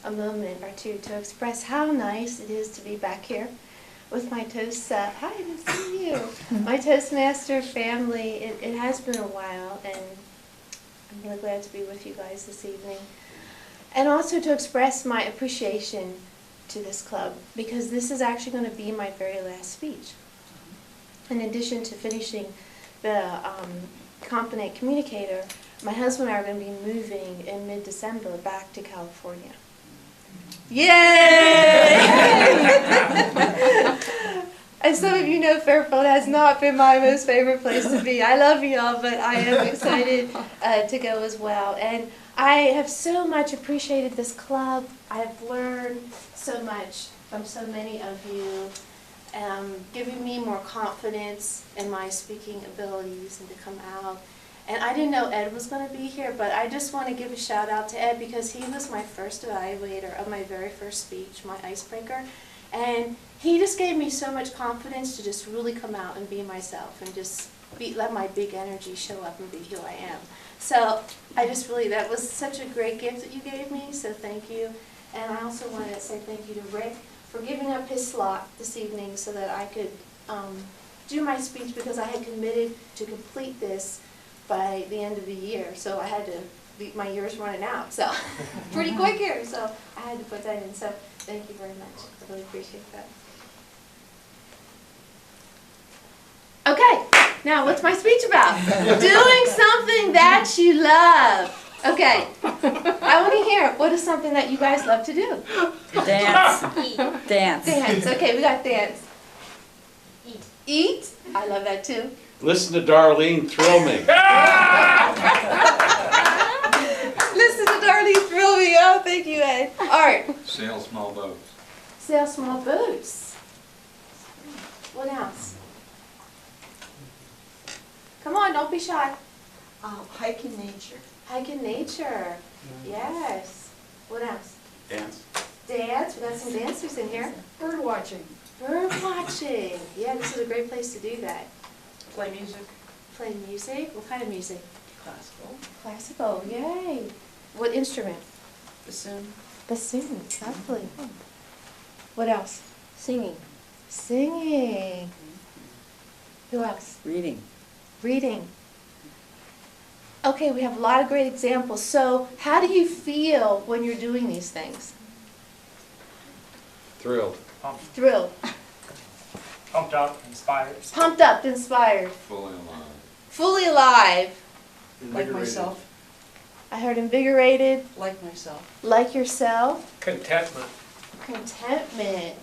a moment or two to express how nice it is to be back here with my hi, nice to see you. My Toastmaster family. It has been a while, and I'm really glad to be with you guys this evening. And also to express my appreciation to this club, because this is actually going to be my very last speech. In addition to finishing the Competent Communicator, my husband and I are going to be moving in mid-December back to California. Yay! As some of you know, Fairfield has not been my most favorite place to be. I love y'all, but I am excited to go as well. And I have so much appreciated this club. I have learned so much from so many of you, giving me more confidence in my speaking abilities and to come out. And I didn't know Ed was going to be here, but I just want to give a shout out to Ed because he was my first evaluator of my very first speech, my icebreaker. And he just gave me so much confidence to just really come out and be myself and just let my big energy show up and be who I am. So I just really, that was such a great gift that you gave me, so thank you. And I also want to say thank you to Rick for giving up his slot this evening so that I could do my speech, because I had committed to complete this by the end of the year. So I had to, my year's running out, so pretty quick here, so I had to put that in. So thank you very much. I really appreciate that. Okay, now what's my speech about? Doing something that you love. Okay, I want to hear, what is something that you guys love to do? Dance. Dance. Dance, okay, we got dance. Eat. Eat? I love that too. Listen to Darlene thrill me. Listen to Darlene thrill me. Oh, thank you, Ed. Art. Sail small boats. Sail small boats. What else? Come on, don't be shy. Hike in nature. Hike in nature. Yes. What else? Dance. Dance. We got some dancers in here. Bird watching. Bird watching. Yeah, this is a great place to do that. Play music. Play music. What kind of music? Classical. Classical. Yay. What instrument? Bassoon. Bassoon. Lovely. What else? Singing. Singing. Who else? Reading. Reading. Okay, we have a lot of great examples. So how do you feel when you're doing these things? Thrilled. Thrilled. Pumped up, inspired. Pumped up, inspired. Fully alive. Fully alive. Like myself. I heard invigorated. Like myself. Like yourself. Contentment. Contentment.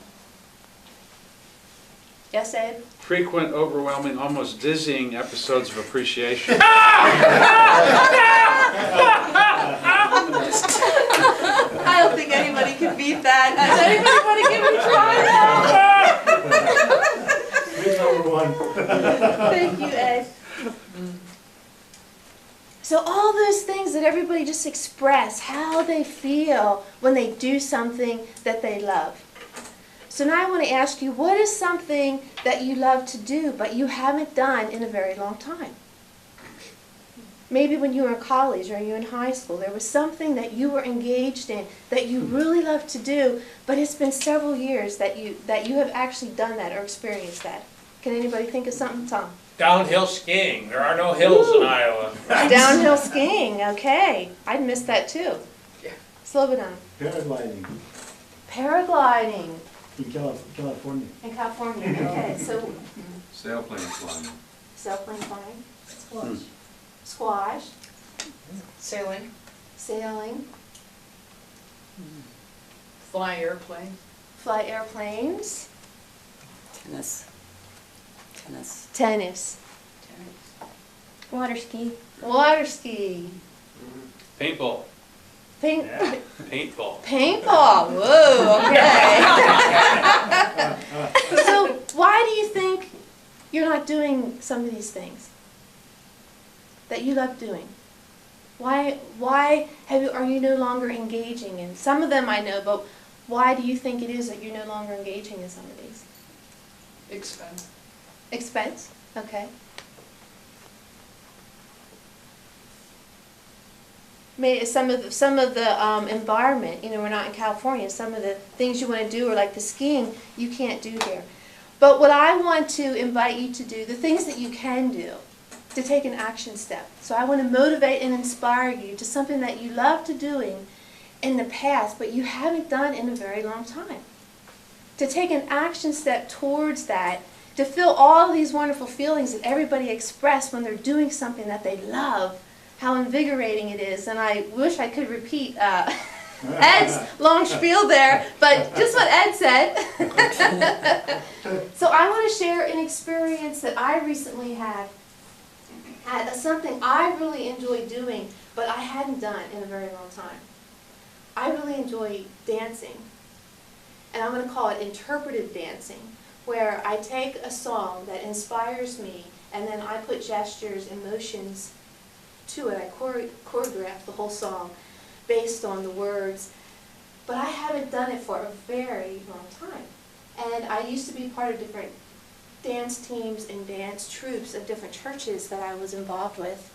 Yes, Ed? Frequent, overwhelming, almost dizzying episodes of appreciation. I don't think anybody can beat that. Does anybody want to give me a try? Number one. Thank you, Ed. So all those things that everybody just express, how they feel when they do something that they love. So now I want to ask you, what is something that you love to do but you haven't done in a very long time? Maybe when you were in college or you were in high school, there was something that you were engaged in that you really love to do, but it's been several years that you have actually done that or experienced that. Can anybody think of something, Tom? Downhill skiing. There are no hills in Iowa. Downhill skiing, okay. I'd miss that too. Slow it down. Paragliding Paragliding in California. in California, okay. So Sailplane flying. sailplane flying. Squash. Squash. Sailing. Sailing. Fly airplane. Fly airplanes. Tennis. Tennis. Tennis. Water ski. Water ski. Paintball. Paint. Paintball. Paintball. Whoa, okay. So why do you think you're not doing some of these things that you love doing? Why are you no longer engaging in? Some of them I know, but why do you think it is that you're no longer engaging in some of these? Expense. Expense? Okay. Maybe some of the environment, you know, we're not in California, some of the things you want to do, or like the skiing, you can't do here. But what I want to invite you to do, the things that you can do, to take an action step. So I want to motivate and inspire you to something that you love to doing in the past, but you haven't done in a very long time. To take an action step towards that, to feel all these wonderful feelings that everybody express when they're doing something that they love, how invigorating it is. And I wish I could repeat Ed's long spiel there, but just what Ed said. So I want to share an experience that I recently had something I really enjoy doing, but I hadn't done in a very long time. I really enjoy dancing, and I'm going to call it interpretive dancing, where I take a song that inspires me, and then I put gestures and motions to it. I choreograph the whole song based on the words, but I haven't done it for a very long time. And I used to be part of different dance teams and dance troupes of different churches that I was involved with.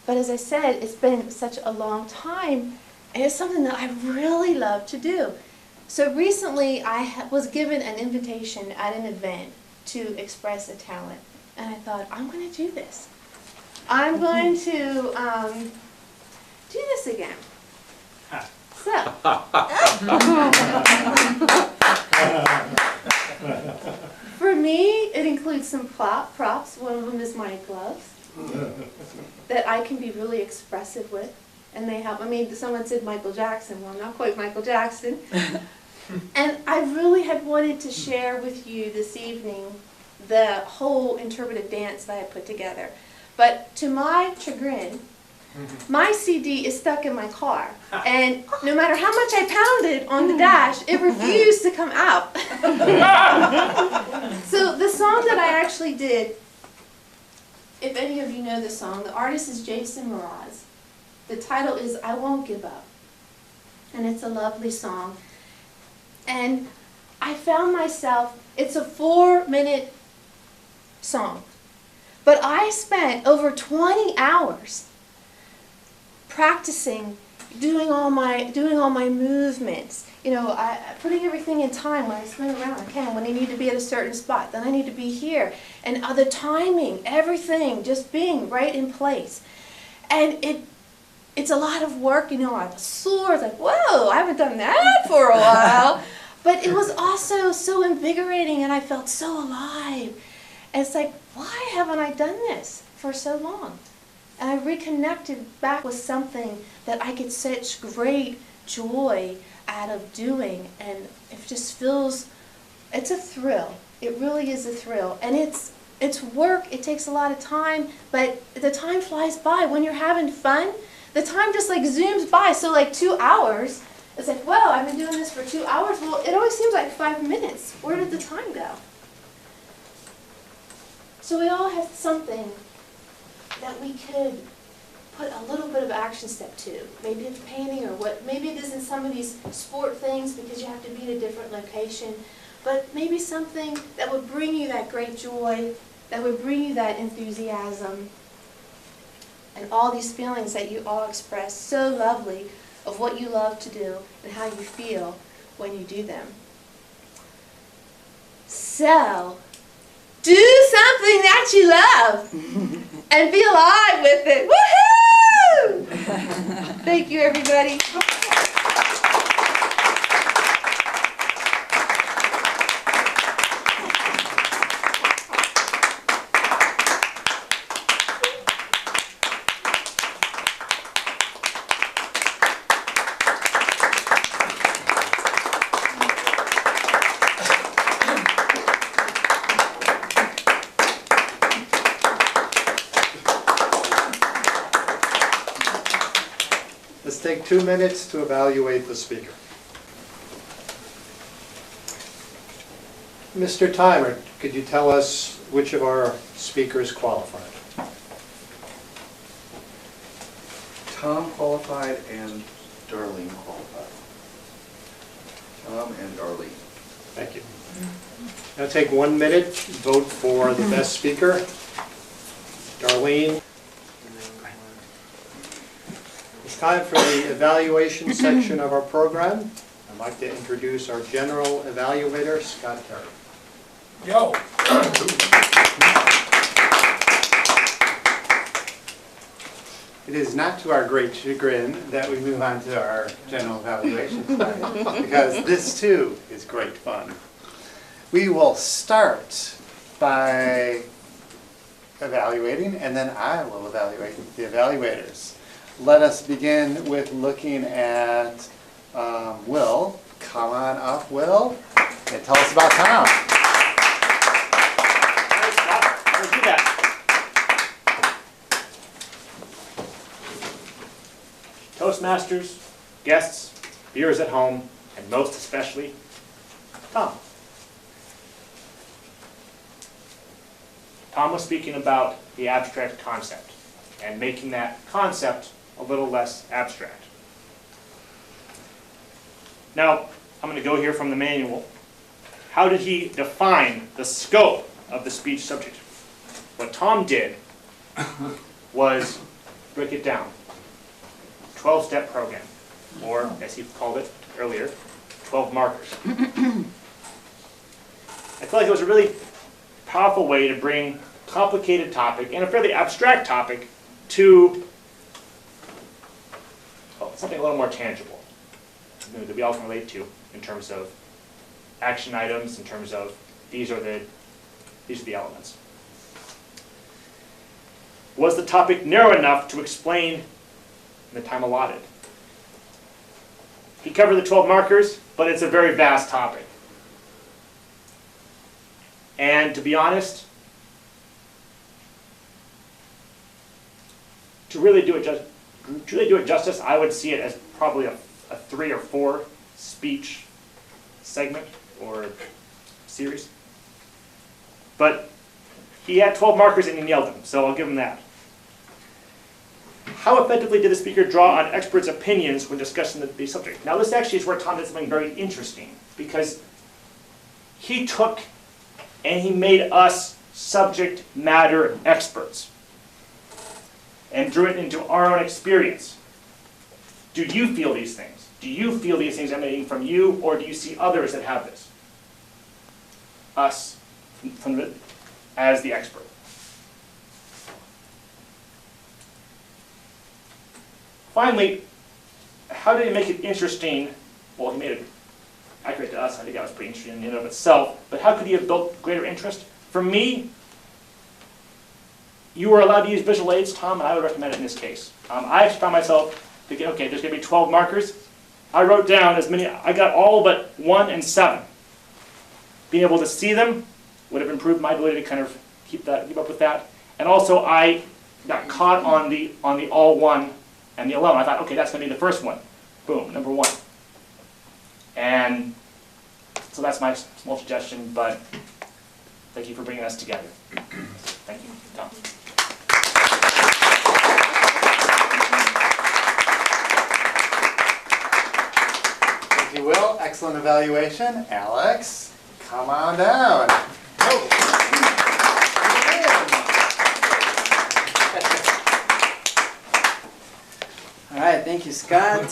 But as I said, it's been such a long time, and it's something that I really love to do. So recently I was given an invitation at an event to express a talent, and I thought, I'm going to do this. I'm going to do this again. So. For me, it includes some props. One of them is my gloves that I can be really expressive with, and they help. I mean, someone said Michael Jackson. Well, I'm not quite Michael Jackson. And I really had wanted to share with you this evening the whole interpretive dance that I put together. But to my chagrin, my CD is stuck in my car, and no matter how much I pounded on the dash, it refused to come out. So the song that I actually did, if any of you know the song, the artist is Jason Mraz. The title is I Won't Give Up, and it's a lovely song. And I found myself, it's a 4-minute song, but I spent over 20 hours practicing, doing all my movements, you know, putting everything in time. When I spin around, I can. When I need to be at a certain spot, then I need to be here. And the timing, everything, just being right in place. And it's a lot of work, you know. I was sore. It's like, whoa, I haven't done that for a while. But it was also so invigorating, and I felt so alive. And it's like, why haven't I done this for so long? And I reconnected back with something that I get such great joy out of doing, and it just feels, it's a thrill. It really is a thrill. And it's work, it takes a lot of time, but the time flies by. When you're having fun, the time just like zooms by. So like 2 hours, it's like, wow, I've been doing this for 2 hours. Well, it always seems like 5 minutes. Where did the time go? So we all have something that we could put a little bit of action step to. Maybe it's painting, or what. Maybe it isn't some of these sport things because you have to be at a different location. But maybe something that would bring you that great joy, that would bring you that enthusiasm, and all these feelings that you all express so lovely of what you love to do and how you feel when you do them. So, do something that you love and be alive with it. Woohoo! Thank you, everybody. Let's take 2 minutes to evaluate the speaker. Mr. Timer, could you tell us which of our speakers qualified? Tom qualified and Darlene qualified. Tom and Darlene. Thank you. Now take 1 minute, vote for the best speaker. Darlene. It's time for the evaluation section of our program. I'd like to introduce our general evaluator, Scott Terry. Yo. It is not to our great chagrin that we move on to our general evaluation tonight, because this too is great fun. We will start by evaluating, and then I will evaluate the evaluators. Let us begin with looking at Will. Come on up, Will, and tell us about Tom. Let's do that. Toastmasters, guests, viewers at home, and most especially, Tom. Tom was speaking about the abstract concept and making that concept a little less abstract. Now, I'm going to go here from the manual. How did he define the scope of the speech subject? What Tom did was break it down. 12-step program, or as he called it earlier, 12 markers. I feel like it was a really powerful way to bring a complicated topic and a fairly abstract topic to something a little more tangible that we all can relate to in terms of action items, in terms of these are the elements. Was the topic narrow enough to explain in the time allotted? He covered the 12 markers, but it's a very vast topic. And to be honest, to really do it justice, I would see it as probably a 3 or 4 speech segment or series. But he had 12 markers and he nailed them, so I'll give him that. How effectively did the speaker draw on experts' opinions when discussing the subject? Now this actually is where Tom did something very interesting, because he took and he made us subject matter experts and drew it into our own experience. Do you feel these things? Do you feel these things emanating from you, or do you see others that have this? Us, as the expert. Finally, how did he make it interesting? Well, he made it accurate to us. I think that was pretty interesting in and of itself. But how could he have built greater interest? For me, you were allowed to use visual aids, Tom, and I would recommend it in this case. I actually found myself thinking, okay, there's going to be 12 markers. I wrote down as many. I got all but 1 and 7. Being able to see them would have improved my ability to kind of keep up with that. And also, I got caught on the all 1 and the 11. I thought, okay, that's going to be the first one. Boom, number 1. And so that's my small suggestion, but thank you for bringing us together. Thank you, Tom. Thank you, Will. Excellent evaluation. Alex, come on down. All right, thank you, Scott.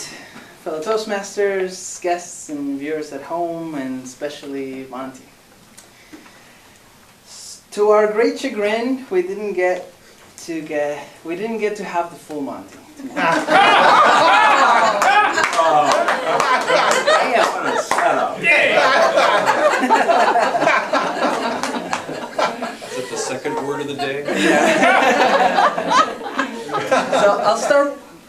Fellow Toastmasters, guests and viewers at home, and especially Monty. To our great chagrin, we didn't get to have the full Monty tonight. Is it the second word of the day? So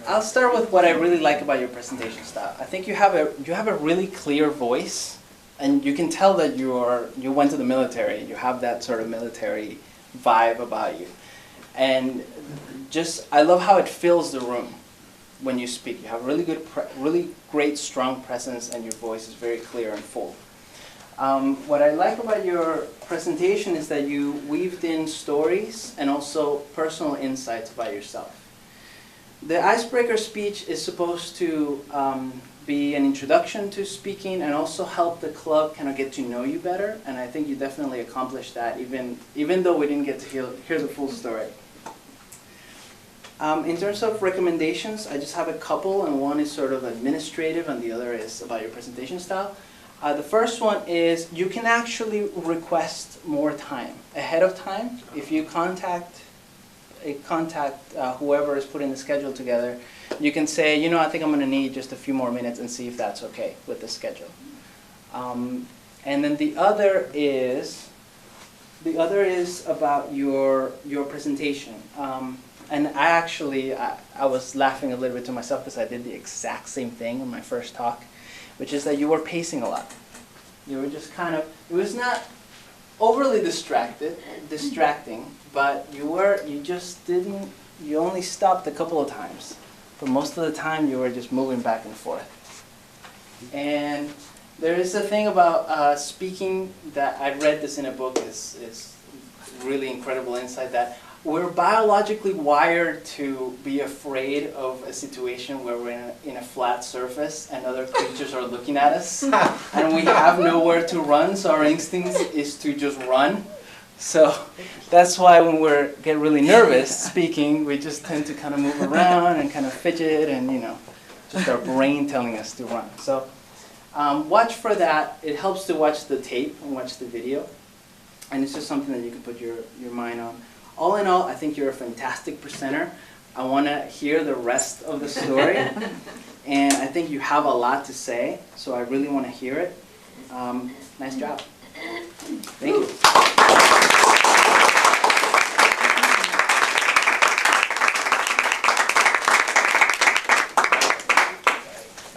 I'll start with what I really like about your presentation style. I think you have a really clear voice, and you can tell that you went to the military. You have that sort of military vibe about you, and I love how it fills the room when you speak. You have really great, strong presence, and your voice is very clear and full. What I like about your presentation is that you weaved in stories and also personal insights about yourself. The icebreaker speech is supposed to be an introduction to speaking and also help the club kind of get to know you better, and I think you definitely accomplished that, even though we didn't get to hear the full story. In terms of recommendations, I just have a couple, and one is sort of administrative and the other is about your presentation style. The first one is you can actually request more time ahead of time. If you contact contact whoever is putting the schedule together. You can say, you know, I think I'm going to need just a few more minutes and see if that's okay with the schedule. And then the other is about your presentation. And I was laughing a little bit to myself because I did the exact same thing in my first talk, which is that you were pacing a lot. You were just kind of, it was not overly distracting, but you only stopped a couple of times. But most of the time you were just moving back and forth. And there is a thing about speaking that I read this in a book, is really incredible insight, that we're biologically wired to be afraid of a situation where we're in a flat surface and other creatures are looking at us and we have nowhere to run, so our instinct is to just run. So that's why when we get really nervous speaking, we just tend to kind of move around and kind of fidget, and you know, just our brain telling us to run. So watch for that. It helps to watch the tape and watch the video, and it's just something that you can put your mind on. All in all, I think you're a fantastic presenter. I want to hear the rest of the story, and I think you have a lot to say, so I really want to hear it. Nice job. Thank you.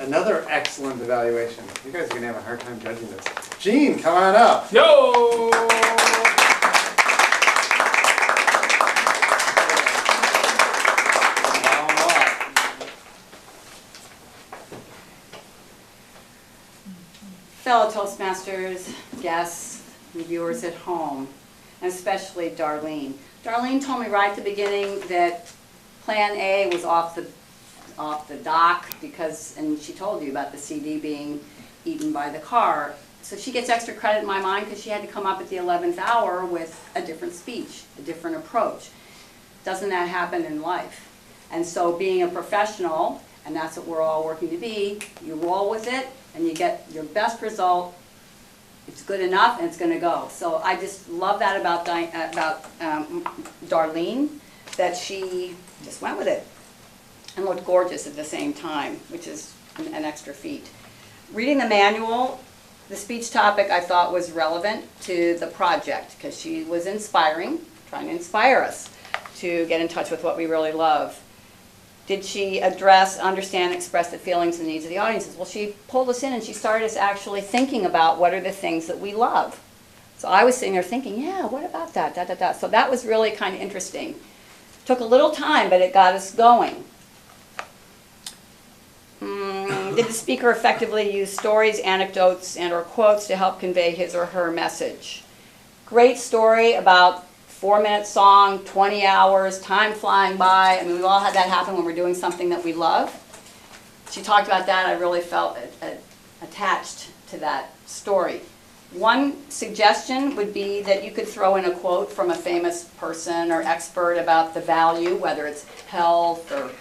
Another excellent evaluation. You guys are going to have a hard time judging this. Gene, come on up. Yo! Fellow Toastmasters, guests, and viewers at home, and especially Darlene. Darlene told me right at the beginning that Plan A was off the dock because, and she told you about the CD being eaten by the car. So she gets extra credit in my mind because she had to come up at the 11th hour with a different speech, a different approach. Doesn't that happen in life? And so being a professional, and that's what we're all working to be, you roll with it and you get your best result. It's good enough and it's going to go. So I just love that about Darlene, that she just went with it and looked gorgeous at the same time, which is an extra feat. Reading the manual, the speech topic I thought was relevant to the project because she was inspiring, trying to inspire us to get in touch with what we really love. Did she address, understand, express the feelings and needs of the audiences? Well, she pulled us in and she started us actually thinking about what are the things that we love. So I was sitting there thinking, yeah, what about that, da, da, da. So that was really kind of interesting. Took a little time, but it got us going. Did the speaker effectively use stories, anecdotes, and or quotes to help convey his or her message? Great story about 4-minute song, 20 hours, time flying by. I mean, we've all had that happen when we're doing something that we love. She talked about that. I really felt attached to that story. One suggestion would be that you could throw in a quote from a famous person or expert about the value, whether it's health or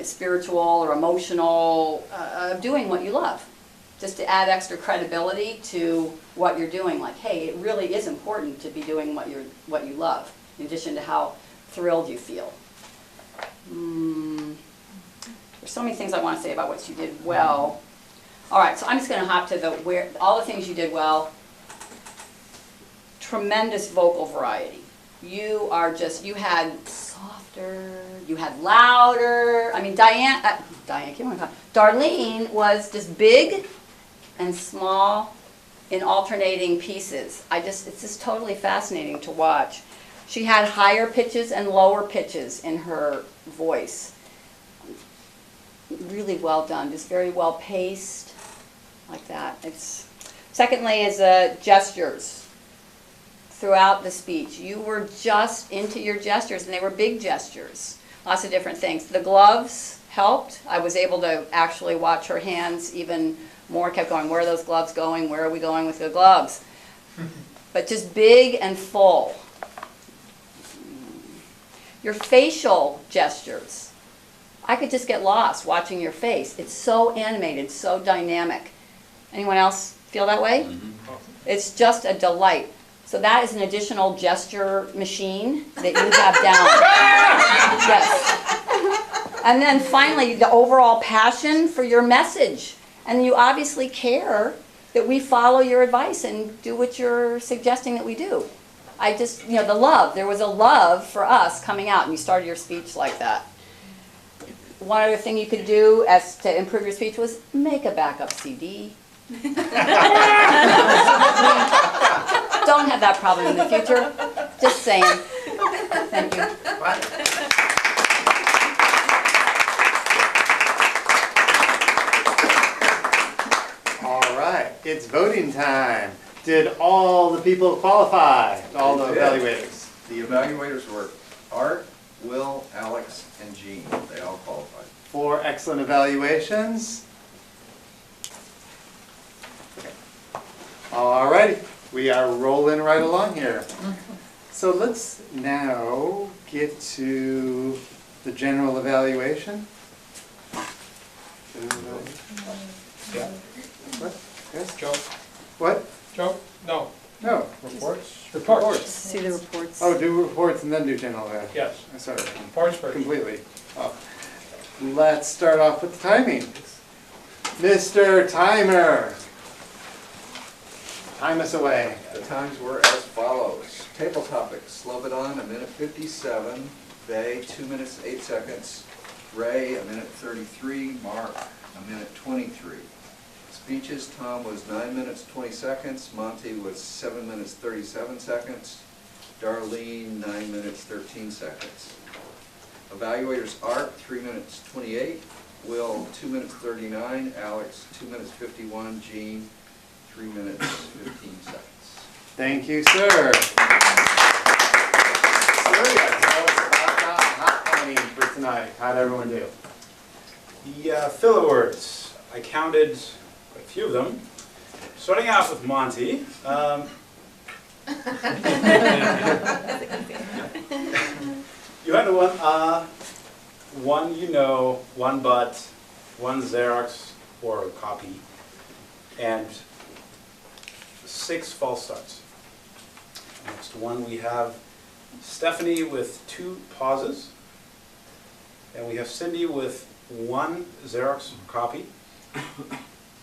spiritual or emotional, of doing what you love. Just to add extra credibility to what you're doing. Like, hey, it really is important to be doing what you love, in addition to how thrilled you feel. There's so many things I want to say about what you did well. All right, so I'm just going to hop to all the things you did well. Tremendous vocal variety. You had softer, you had louder. I mean, Darlene was just big and small in alternating pieces. It's just totally fascinating to watch. She had higher pitches and lower pitches in her voice. Really well done, just very well paced, like that. Secondly is gestures. Throughout the speech, you were just into your gestures, and they were big gestures. Lots of different things. The gloves helped. I was able to actually watch her hands even more. Kept going, where are those gloves going? Where are we going with the gloves? But just big and full. Your facial gestures. I could just get lost watching your face. It's so animated, so dynamic. Anyone else feel that way? Mm-hmm. It's just a delight. So that is an additional gesture machine that you have down. Yes. And then finally, the overall passion for your message. And you obviously care that we follow your advice and do what you're suggesting that we do. I just, you know, the love, there was a love for us coming out, and you started your speech like that. One other thing you could do as to improve your speech was make a backup CD. Don't have that problem in the future. Just saying. Thank you. All right, it's voting time. Did all the people qualify? All the They did. evaluators? The evaluators were Art, Will, Alex, and Jean. They all qualified. 4 excellent evaluations. All righty, we are rolling right along here. So let's now get to the general evaluation. Yeah. What? Yes? Joe? What? Joe? No. No. Reports? Reports. See the reports. Oh, do reports and then do general ed. Yes. I'm sorry. Reports first. Completely. Oh. Let's start off with the timing. Mr. Timer. Time us away. The times were as follows. Table topics, Slobodan, 1:57, Bay, 2 minutes, 8 seconds, Ray, 1:33, Mark, 1:23. Speeches, Tom was 9 minutes, 20 seconds, Monty was 7 minutes, 37 seconds, Darlene, 9 minutes, 13 seconds. Evaluators, Art, 3 minutes, 28, Will, 2 minutes, 39, Alex, 2 minutes, 51, Jean, 3 minutes, 15 seconds. Thank you, sir. Sir, tell us about the hot planning for tonight. How'd everyone do? The filler words, I counted quite a few of them. Starting out with Monty. You had one you know, one but, one Xerox or a copy, and 6 false starts. Next one we have Stephanie with 2 pauses, and we have Cindy with 1 Xerox copy,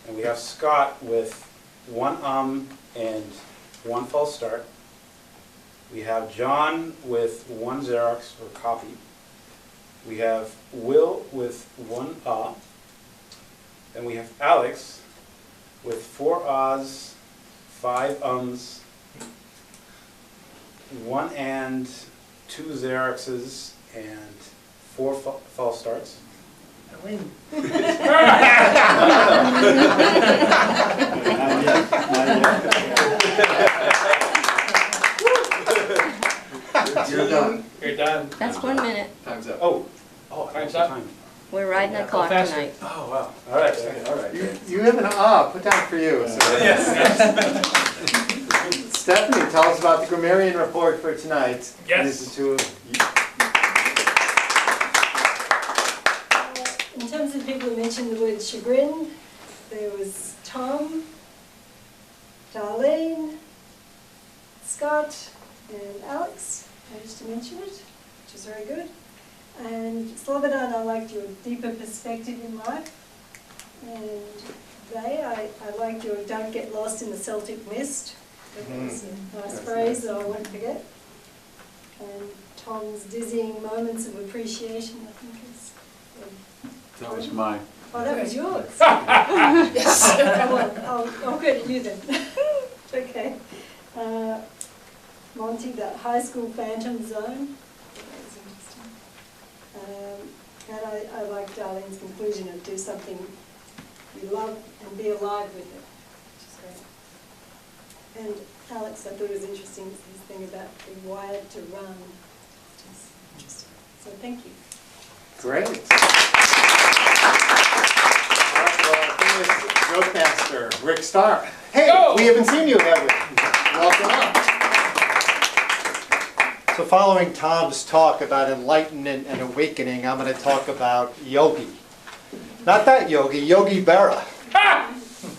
and we have Scott with 1 and 1 false start. We have John with 1 Xerox or copy. We have Will with 1 and we have Alex with 4 ahs, 5 ums, 1 and, 2 Xeroxes, and 4 false starts. I win. You're done. You're done. That's 1 minute. Time's up. Oh, Time's up. We're riding the clock faster. tonight. Oh, wow. All right, okay, all right. You have an put down for you. So. Stephanie, tell us about the grammarian report for tonight. Yes. This is to In terms of people who mentioned the word chagrin, there was Tom, Darlene, Scott, and Alex. Managed to mention it, which is very good. And Slobodan, I liked your deeper perspective in life. And Ray, I liked your don't get lost in the Celtic mist. That was a nice phrase that I won't forget. And Tom's dizzying moments of appreciation, I think is good. That was mine. Oh, that was yours. Yes. I'll credit you then. Okay. Monty, that high school phantom zone. That was interesting. And I like Darlene's conclusion of do something you love and be alive with it, which is great. And Alex, I thought it was interesting his thing about being wired to run, which is interesting. So thank you. great. All right, well, our famous joke master, Rick Starr. Hey, we haven't seen you, have we? Welcome up. So following Tom's talk about enlightenment and awakening, I'm going to talk about yogi. Not that yogi, Yogi Berra.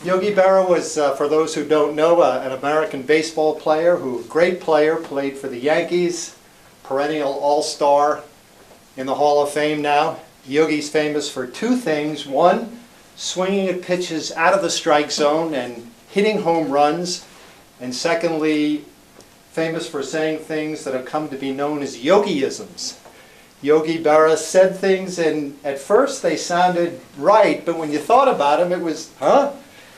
Yogi Berra was, for those who don't know, an American baseball player who, great player, played for the Yankees, perennial all-star in the Hall of Fame now. Yogi's famous for two things. One, swinging at pitches out of the strike zone and hitting home runs. And secondly, famous for saying things that have come to be known as yogiisms. Yogi Berra said things and at first they sounded right, but when you thought about them it was, huh?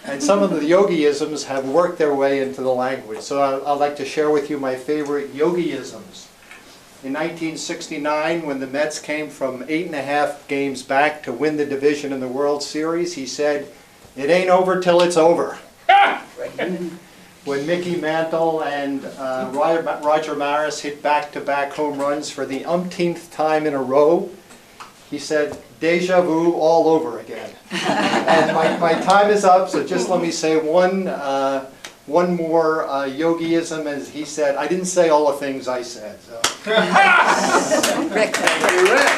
And some of the yogiisms have worked their way into the language. So I'd like to share with you my favorite yogiisms. In 1969, when the Mets came from 8.5 games back to win the division in the World Series, he said, "It ain't over till it's over." When Mickey Mantle and Roger Maris hit back-to-back home runs for the umpteenth time in a row, he said, "Deja vu all over again." And my time is up, so just let me say one more yogiism. As he said, I didn't say all the things I said. So. Rick. Thank you, Rick.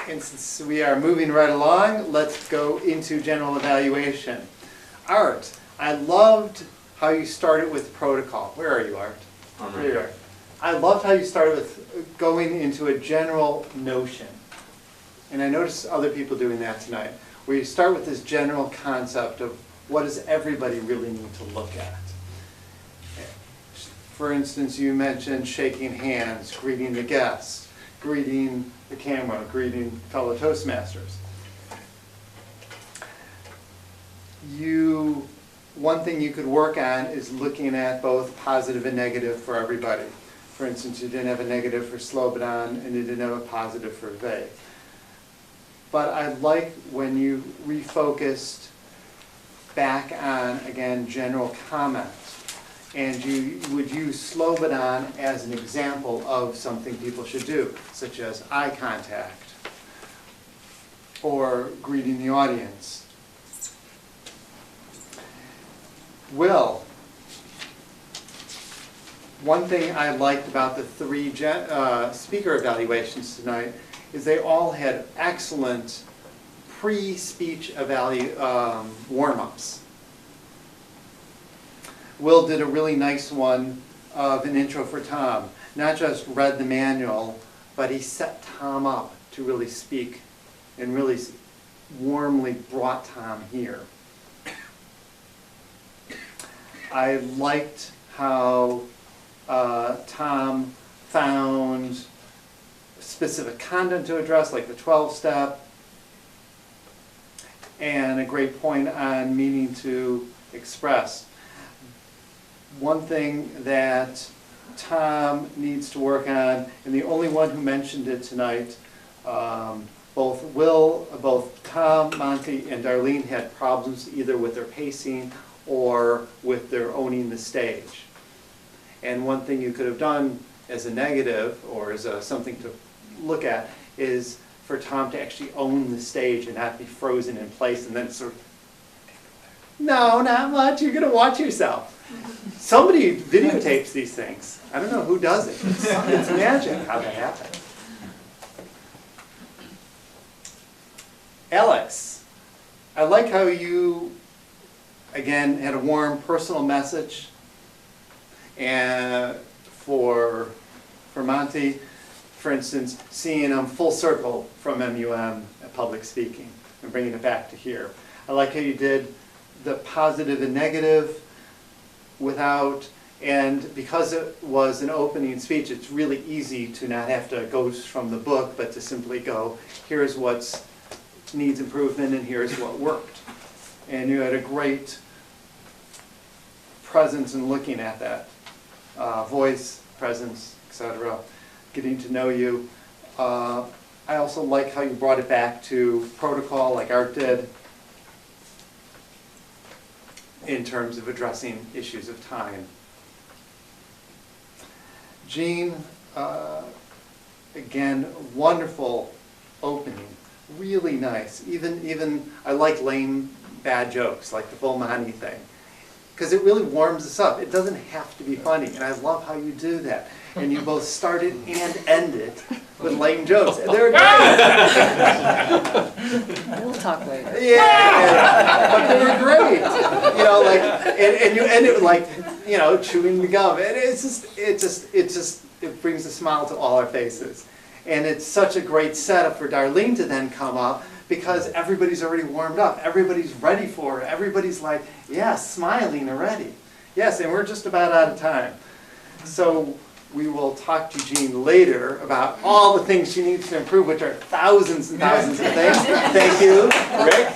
And since we are moving right along, let's go into general evaluation. Art, I loved how you started with protocol. Where are you, Art? There you are. I loved how you started with going into a general notion. And I noticed other people doing that tonight, where you start with this general concept of what does everybody really need to look at. For instance, you mentioned shaking hands, greeting the guests, greeting the camera, greeting fellow Toastmasters. One thing you could work on is looking at both positive and negative for everybody. For instance, you didn't have a negative for Slobodan and you didn't have a positive for they. But I like when you refocused back on, again, general comments. And you would use Slobodan as an example of something people should do, such as eye contact or greeting the audience. Will, one thing I liked about the three speaker evaluations tonight is they all had excellent pre-speech warm-ups. Will did a really nice one of an intro for Tom. Not just read the manual, but he set Tom up to really speak and really warmly brought Tom here. I liked how Tom found specific content to address, like the 12-step, and a great point on meaning to express. One thing that Tom needs to work on, and the only one who mentioned it tonight, both Tom, Monty, and Darlene had problems either with their pacing or with their owning the stage. And one thing you could have done as a negative or as something to look at is for Tom to actually own the stage and not be frozen in place and then sort of, no, not much, you're going to watch yourself. Somebody videotapes these things. I don't know who does it. It's magic how that happens. Alex, I like how you, again, had a warm personal message. And for Monty, for instance, seeing him full circle from MUM at public speaking and bringing it back to here. I like how you did the positive and negative without, and because it was an opening speech, it's really easy to not have to go from the book, but to simply go, here's what needs improvement and here's what worked. And you had a great presence in looking at that. Voice, presence, etc. Getting to know you. I also like how you brought it back to protocol like Art did in terms of addressing issues of time. Jean, again, wonderful opening, really nice. Even I like lame bad jokes like the Volmani thing. because it really warms us up. It doesn't have to be funny, and I love how you do that. And you both start it and end it with lame jokes. And they're great. We'll talk later. Yeah, but they're great. You know, like, and you end it with like, you know, chewing the gum. And it brings a smile to all our faces. And it's such a great setup for Darlene to then come up, because everybody's already warmed up. Everybody's ready for it. Everybody's like, yeah, smiling already. Yes, and we're just about out of time. So we will talk to Jean later about all the things she needs to improve, which are thousands and thousands of things. Thank you, Rick.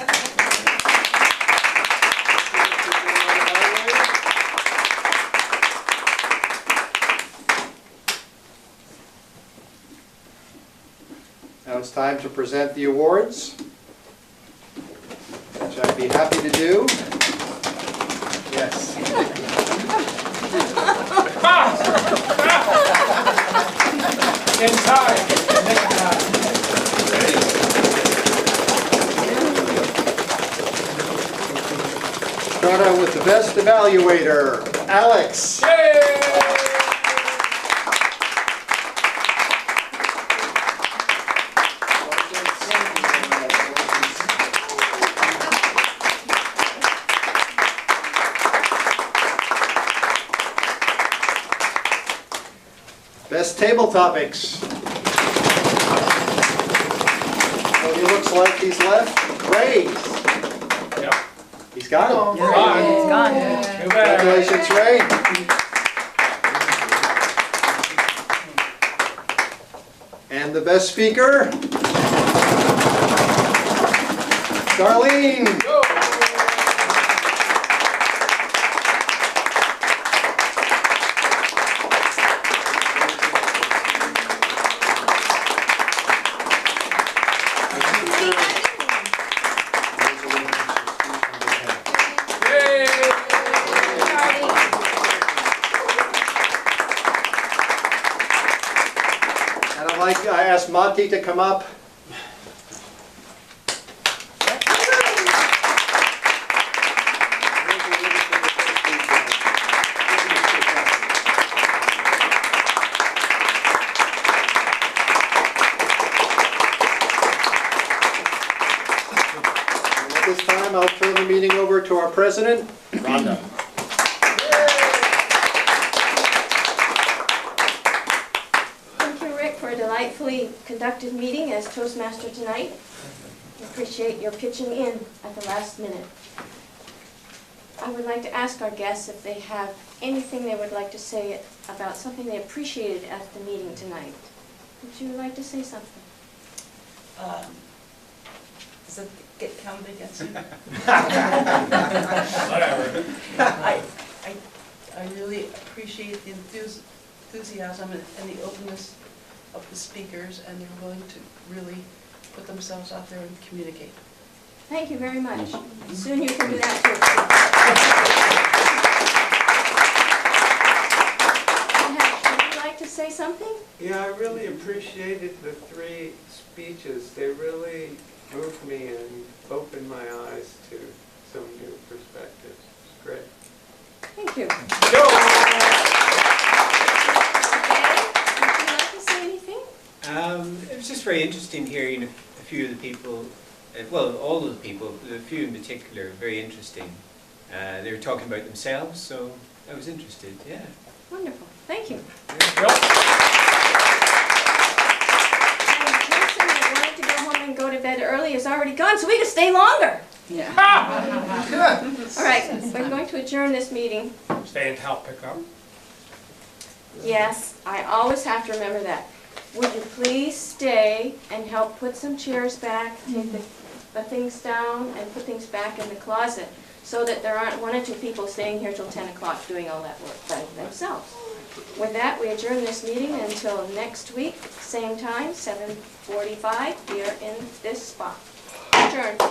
Now it's time to present the awards, which I'd be happy to do. Yes. In time. Start out with the best evaluator, Alex. Best table topics. What he looks like he's left? Ray. Yep. He's got him. He's gone. He's gone. Congratulations, Ray. And the best speaker, Darlene. I asked Monty to come up. And at this time, I'll turn the meeting over to our president, Rhonda. Delightfully conducted meeting as Toastmaster tonight. I appreciate your pitching in at the last minute. I would like to ask our guests if they have anything they would like to say about something they appreciated at the meeting tonight. Would you like to say something? Does it get counted against you? Whatever. I really appreciate the enthusiasm and the openness of the speakers, and they're willing to really put themselves out there and communicate. Thank you very much. Soon you can do that too. Would you like to say something? Yeah, I really appreciated the three speeches. They really moved me and opened my eyes to some new perspectives. It's great. Thank you. It was just very interesting hearing a few of the people, well, all of the people, a few in particular, very interesting. They were talking about themselves, so I was interested, yeah. Wonderful, thank you. Yeah. And the person that wanted to go home and go to bed early is already gone, so we can stay longer. Yeah. All right, we're going to adjourn this meeting. Stay and help pick up. Yes, I always have to remember that. Would you please stay and help put some chairs back, take the things down, and put things back in the closet, so that there aren't one or two people staying here till 10 o'clock doing all that work by themselves. With that, we adjourn this meeting until next week, same time, 7:45, here in this spot. Adjourned.